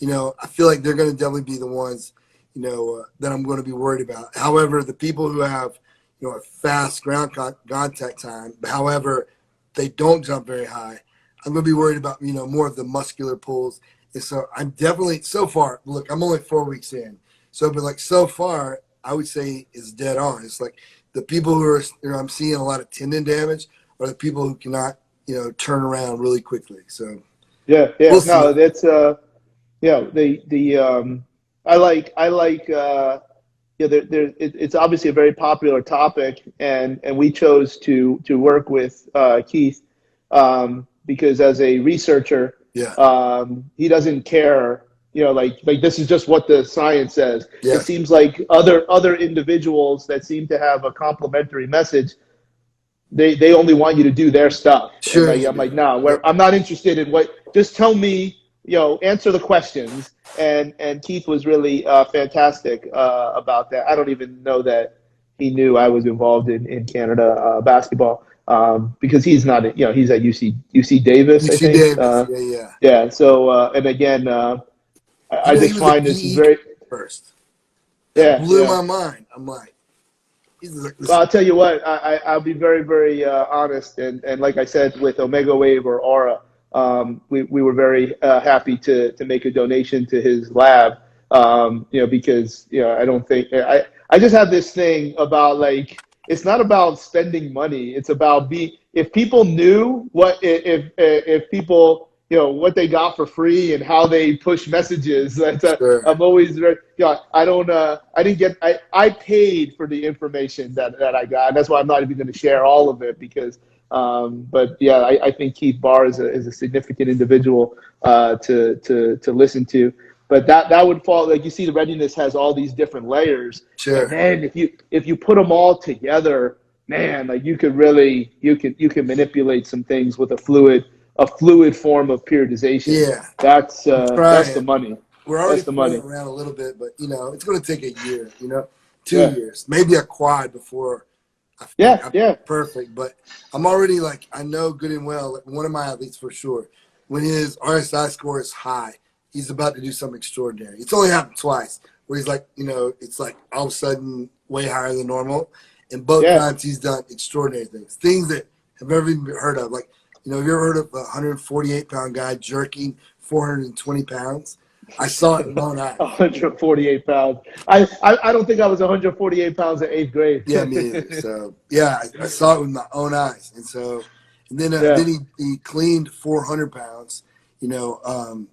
I feel like they're going to definitely be the ones, that I'm going to be worried about. However, the people who have, a fast ground contact time, however, they don't jump very high, I'm going to be worried about, more of the muscular pulls. And so I'm definitely, so far, look, I'm only 4 weeks in. But so far, I would say is dead on. It's like the people who are, I'm seeing a lot of tendon damage are the people who cannot, turn around really quickly. So no, that's it's obviously a very popular topic, and we chose to work with Keith because as a researcher, he doesn't care. Like this is just what the science says. Yeah. It seems like other individuals that seem to have a complementary message, they only want you to do their stuff. Sure. I'm like, no, I'm not interested in what. Just tell me, answer the questions. And Keith was really fantastic about that. I don't even know that he knew I was involved in Canada basketball because he's not. He's at UC Davis. I think. Davis. Yeah. So and again. I just find this is very first. It blew my mind. I'm like, well, I'll tell you what. I'll be very, very honest, and like I said with Omega Wave or Aura, we were very happy to make a donation to his lab. Because I don't think I just have this thing about like it's not about spending money. It's about if people knew if people. What they got for free and how they push messages. Sure. I'm always very, I paid for the information that I got. And that's why I'm not even going to share all of it because, I think Keith Barr is a significant individual to listen to. But that would fall, like you see the readiness has all these different layers. Sure. And then if you put them all together, man, like you can manipulate some things with a fluid form of periodization. Yeah, that's the money. We're already playing around a little bit, but it's going to take a year. 2 years, maybe a quad before. I'm perfect. But I'm already like I know good and well. Like one of my athletes for sure, when his RSI score is high, he's about to do something extraordinary. It's only happened twice where he's like, it's like all of a sudden way higher than normal, and both times he's done extraordinary things that have never even been heard of, like. Have you ever heard of a 148-pound guy jerking 420 pounds? I saw it in my own eyes. 148 pounds. I don't think I was 148 pounds in 8th grade. Yeah, me either. So, I saw it with my own eyes. And then he cleaned 400 pounds, on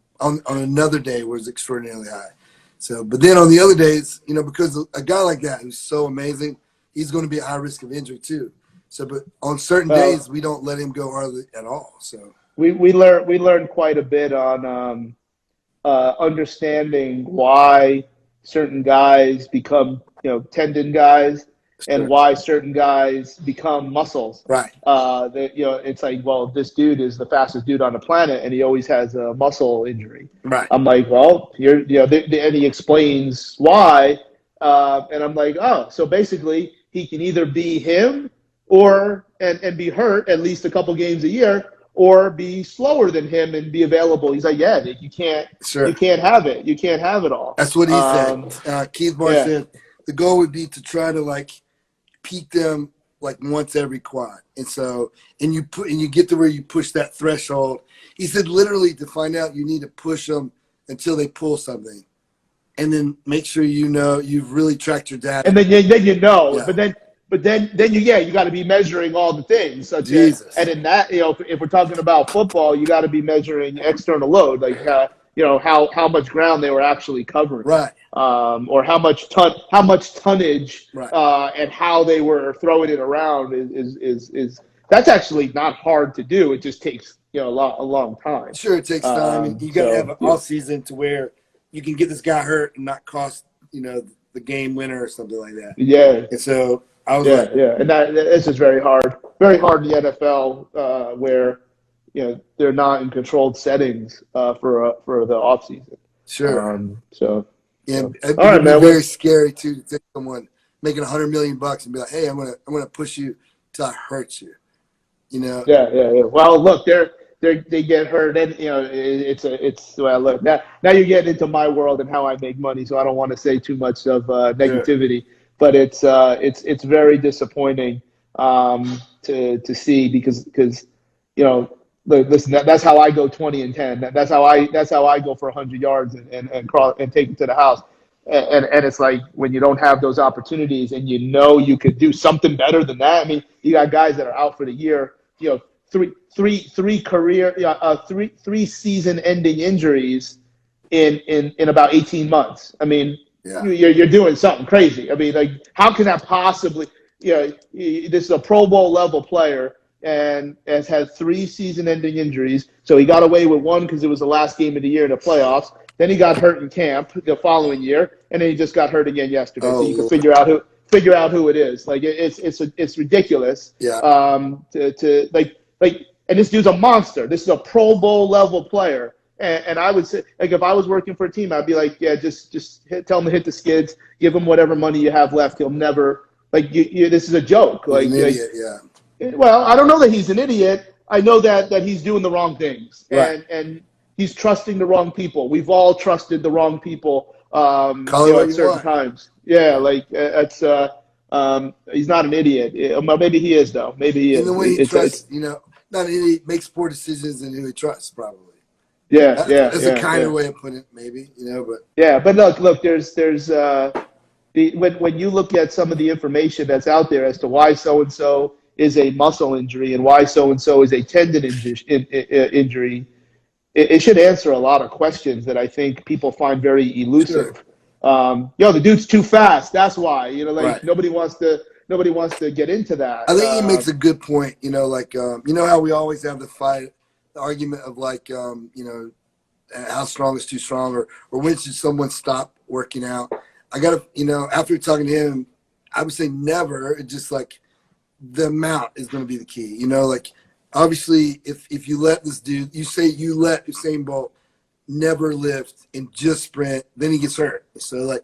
another day was extraordinarily high. So, but then on the other days, because a guy like that who's so amazing, he's going to be at high risk of injury too. So, but on certain days, we don't let him go hardly at all. So we learned quite a bit on understanding why certain guys become tendon guys, and Sure. why certain guys become muscles. Right. That, it's like, well, this dude is the fastest dude on the planet, and he always has a muscle injury. Right. I'm like, well, and he explains why, and I'm like, oh, so basically he can either be him or and be hurt at least a couple games a year, or be slower than him and be available. He's like, yeah, you can't have it. You can't have it all. That's what he said. Keith Moore said the goal would be to try to like peak them like once every quad. And so, and you get to where you push that threshold. He said literally to find out you need to push them until they pull something. And then make sure you've really tracked your data. And then Yeah. but then you got to be measuring all the things. And in that, if we're talking about football, you got to be measuring external load, like how much ground they were actually covering, right? Or how much tonnage, right. And how they were throwing it around is that's actually not hard to do. It just takes a long time. Sure, it takes time, and you got to have an off season to where you can get this guy hurt and not cost the game winner or something like that. Yeah. And so I was and this is very hard in the NFL where they're not in controlled settings for the off season. Sure. It'd be very scary too to take someone making $100 million and be like, hey, I'm gonna push you till I hurt you. Yeah. Well, look, they get hurt, and look, now you're getting into my world and how I make money, so I don't want to say too much of negativity, but it's very disappointing to see because listen, that's how I go 20-10. That's how I go for 100 yards and crawl and take it to the house. And it's like when you don't have those opportunities and you could do something better than that. I mean, you got guys that are out for the year, three season-ending injuries in about 18 months. I mean, you're doing something crazy. I mean, like, how can that possibly? This is a Pro Bowl level player and has had 3 season-ending injuries. So he got away with one because it was the last game of the year in the playoffs. Then he got hurt in camp the following year, and then he just got hurt again yesterday. So you can figure out who it is. Like it's ridiculous. Yeah. And this dude's a monster. This is a Pro Bowl level player. And I would say, like, if I was working for a team, I'd be like, yeah, just tell him to hit the skids, give him whatever money you have left. He'll never this is a joke. He's an idiot, yeah. Well, I don't know that he's an idiot. I know that he's doing the wrong things, and he's trusting the wrong people. We've all trusted the wrong people at certain times. Yeah, like it's he's not an idiot. Maybe he is though. Maybe he is. And the way he trusts, not an idiot, makes poor decisions in who he trusts, probably. That's a kinder way of putting it, maybe, but. Yeah, but look, there's when you look at some of the information that's out there as to why so-and-so is a muscle injury and why so-and-so is a tendon injury, it should answer a lot of questions that I think people find very elusive. Sure. The dude's too fast. That's why, right. nobody wants to get into that. I think he makes a good point, how we always have the argument of how strong is too strong or when should someone stop working out. I got to, after talking to him, I would say never. It's just like the amount is going to be the key. Obviously, if you let this dude, you let Usain Bolt never lift and just sprint, then he gets hurt. So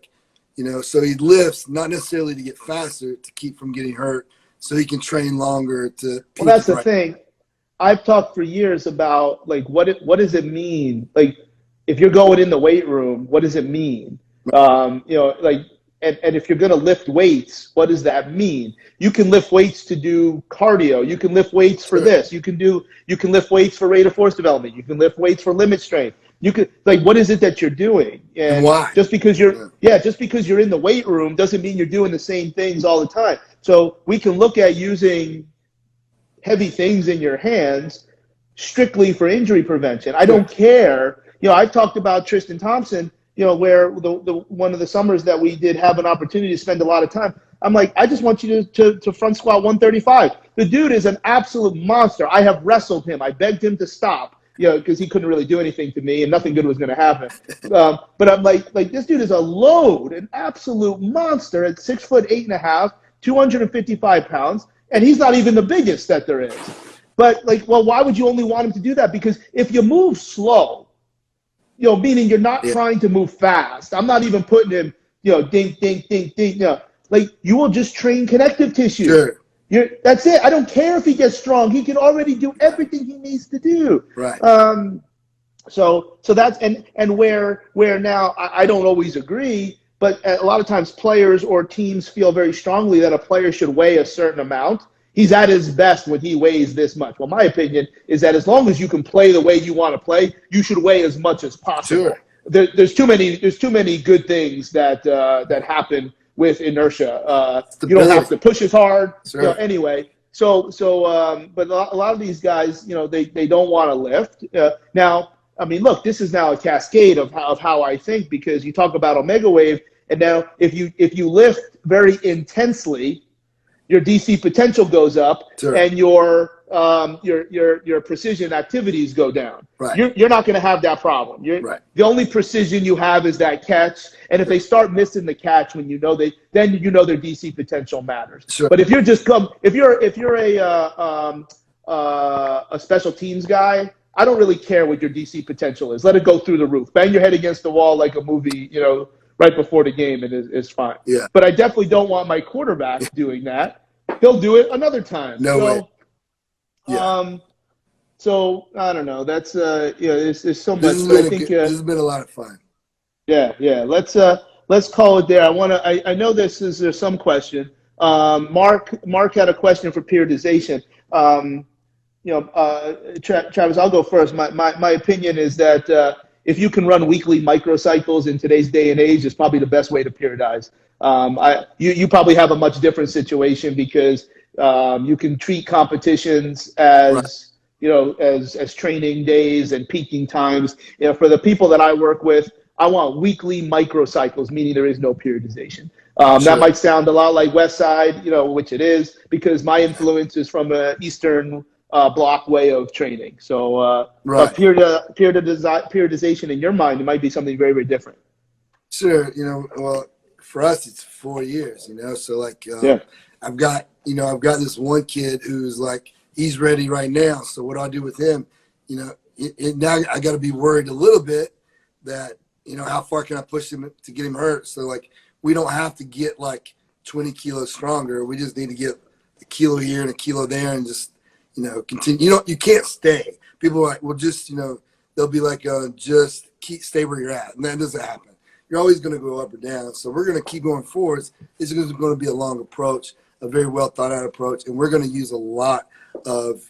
so he lifts not necessarily to get faster, to keep from getting hurt, so he can train longer to. Well, that's the thing. I've talked for years about what does it mean? Like, if you're going in the weight room, what does it mean? And if you're going to lift weights, what does that mean? You can lift weights to do cardio. You can lift weights for this. You can lift weights for rate of force development. You can lift weights for limit strength. You could what is it that you're doing? And why? Just because you're in the weight room doesn't mean you're doing the same things all the time. So we can look at using heavy things in your hands strictly for injury prevention. I don't care. I've talked about Tristan Thompson, where the one of the summers that we did have an opportunity to spend a lot of time. I'm like, I just want you to front squat 135. The dude is an absolute monster. I have wrestled him. I begged him to stop, because he couldn't really do anything to me and nothing good was going to happen. But I'm like this dude is a load, an absolute monster at 6'8.5", 255 pounds, and he's not even the biggest that there is. But like, well, why would you only want him to do that? Because if you move slow, meaning you're not trying to move fast. I'm not even putting him, ding, ding, ding, ding. Like, you will just train connective tissue. Sure. That's it. I don't care if he gets strong. He can already do everything he needs to do. Right. So that's and where now I don't always agree, but a lot of times players or teams feel very strongly that a player should weigh a certain amount. He's at his best when he weighs this much. Well, my opinion is that as long as you can play the way you want to play, you should weigh as much as possible. Sure. There's too many good things that happen with inertia. You don't have to push as hard. Sure. Anyway. But a lot of these guys, they don't want to lift. Now, I mean, look, this is now a cascade of how I think, because you talk about Omega Wave, and now if you lift very intensely, your DC potential goes up, sure, and your precision activities go down. Right. You're not going to have that problem. Right. The only precision you have is that catch, and if they start missing the catch then you know their DC potential matters. Sure. But if you're a special teams guy, I don't really care what your DC potential is. Let it go through the roof. Bang your head against the wall like a movie, right before the game, and it's fine. Yeah. But I definitely don't want my quarterback doing that. He'll do it another time. No way. Yeah. So I don't know. That's there's so much. This has been a lot of fun. Yeah. Let's call it there. I know there's some question. Mark had a question for periodization. Travis, I'll go first. My opinion is that if you can run weekly microcycles in today's day and age, it's probably the best way to periodize. You probably have a much different situation because you can treat competitions as as training days and peaking times. For the people that I work with, I want weekly microcycles, meaning there is no periodization. Sure. That might sound a lot like West Side, which it is, because my influence is from an Eastern block way of training. So periodization in your mind, it might be something very, very different. Sure. Well, for us, it's 4 years, so like, I've got this one kid who's like, he's ready right now. So what I do with him, now I got to be worried a little bit that, how far can I push him to get him hurt? So like, we don't have to get like 20 kilos stronger. We just need to get a kilo here and a kilo there and just, continue. You can't stay. People are like, well, just, they'll be like, just stay where you're at. And that doesn't happen. You're always going to go up or down. So we're going to keep going forwards. It's going to be a long approach, a very well thought out approach. And we're going to use a lot of,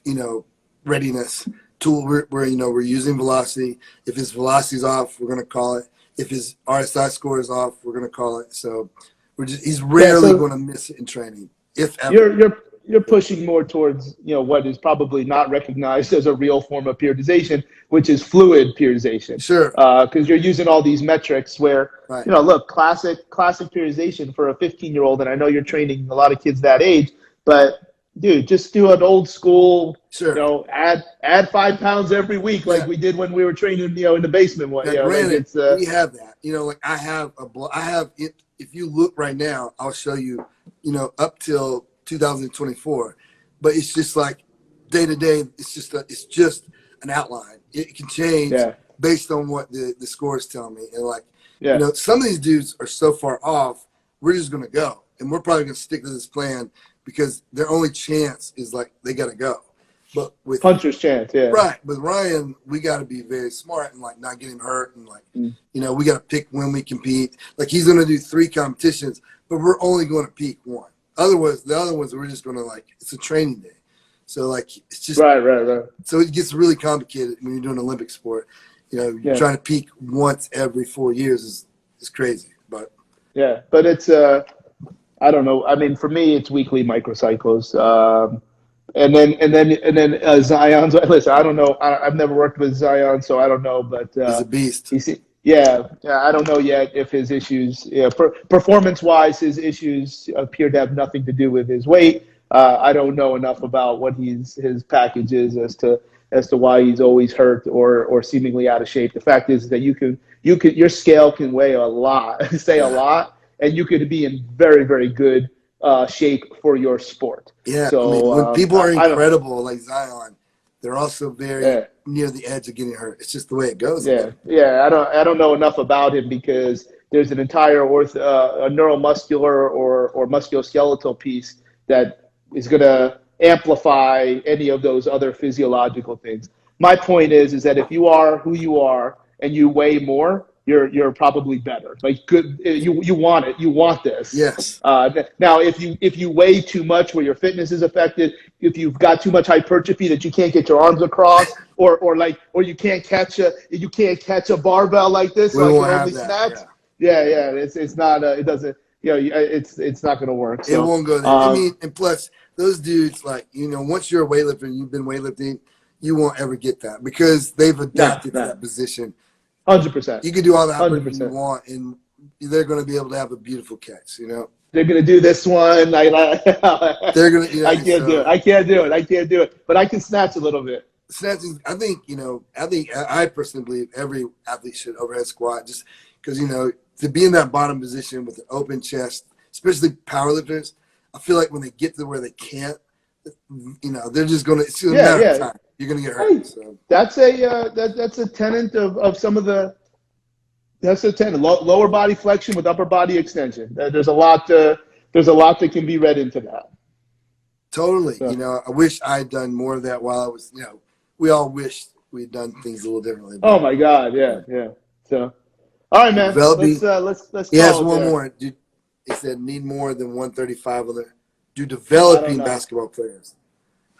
readiness tool. We're using velocity. If his velocity's off, we're going to call it. If his RSI score is off, we're going to call it. So he's rarely going to miss it in training, if ever. You're pushing more towards, what is probably not recognized as a real form of periodization, which is fluid periodization. Sure. Because you're using all these metrics where, right, look, classic periodization for a 15-year-old, and I know you're training a lot of kids that age, but dude, just do an old school, sure, add 5 pounds every week like we did when we were training, in the basement. Granted, we have that. Like I have it. If you look right now, I'll show you, up till 2024, but it's just like day to day. It's just an outline. It can change based on what the scores tell me. And like, some of these dudes are so far off. We're just gonna go, and we're probably gonna stick to this plan because their only chance is like they gotta go. But with puncher's chance, right. With Ryan, we got to be very smart and like not get him hurt, and like we got to pick when we compete. Like he's gonna do 3 competitions, but we're only going to peak 1. Otherwise, the other ones we're just going to like, it's a training day. So like, it's just right. So it gets really complicated when you're doing Olympic sport. You're trying to peak once every 4 years is crazy. But but it's I don't know. I mean, for me, it's weekly microcycles. And then Zion's. Listen, I don't know. I've never worked with Zion, so I don't know. But he's a beast. I don't know yet if his issues, performance-wise, his issues appear to have nothing to do with his weight. I don't know enough about what his package is as to why he's always hurt or seemingly out of shape. The fact is that your scale can weigh a lot, a lot, and you could be in very, very good shape for your sport. Yeah, So I mean, when people are I don't. incredible like Zion, they're also very Yeah. near the edge of getting hurt. It's just the way it goes. Yeah, yeah. I don't know enough about him because there's an entire a neuromuscular or musculoskeletal piece that is going to amplify any of those other physiological things. My point is that if you are who you are and you weigh more, you're probably better. Like good, you want it. You want this. Yes. Now, if you weigh too much, where your fitness is affected, if you've got too much hypertrophy that you can't get your arms across, or you can't catch a barbell like this, We so I won't can have only that, snatch. yeah. Yeah, it's not. It doesn't. It's not going to work. So, It won't go there. I mean, and plus, those dudes, like, once you're a weightlifter and you've been weightlifting, you won't ever get that because they've adapted to that position. 100%. You can do all the 100%. you want, and they're going to be able to have a beautiful catch, They're going to do this one. They're going to, I can't do it. I can't do it. But I can snatch a little bit. Snatching, I think, I personally believe every athlete should overhead squat just because, to be in that bottom position with an open chest, especially powerlifters, I feel like when they get to where they can't, they're just going to, it's a matter of time. You're going to get hurt. Hey, so. That's a tenet of some of the, that's a tenet. Lower body flexion with upper body extension. There's a lot that can be read into that. Totally. So. I wish I had done more of that while I was, we all wish we'd done things a little differently. Oh my God. Yeah. So, all right, man. Let's he has call it one there. more. He said need more than 135 on there. Do developing basketball players.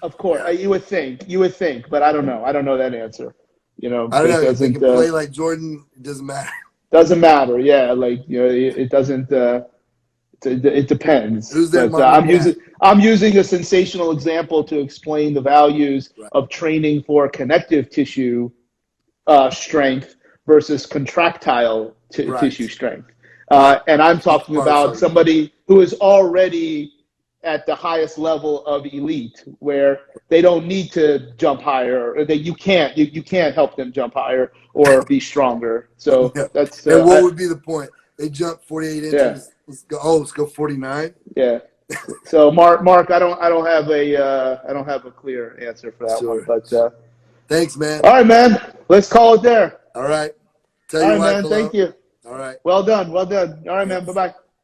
Of course, you would think, but I don't know. I don't know that answer. I don't know. If they can play like Jordan, it doesn't matter. Doesn't matter. Yeah, it doesn't. It depends. Who's that? I'm using a sensational example to explain the values of training for connective tissue strength versus contractile tissue strength, and I'm talking about somebody who is already at the highest level of elite, where they don't need to jump higher, or that you can't help them jump higher or be stronger. So that's. And what would be the point? They jump 48 inches. Yeah. Let's go 49. Yeah. So Mark, I don't have a clear answer for that one, but thanks, man. All right, man. Let's call it there. All right. All right, man. Thank you. All right. Well done. All right, man. Bye-bye.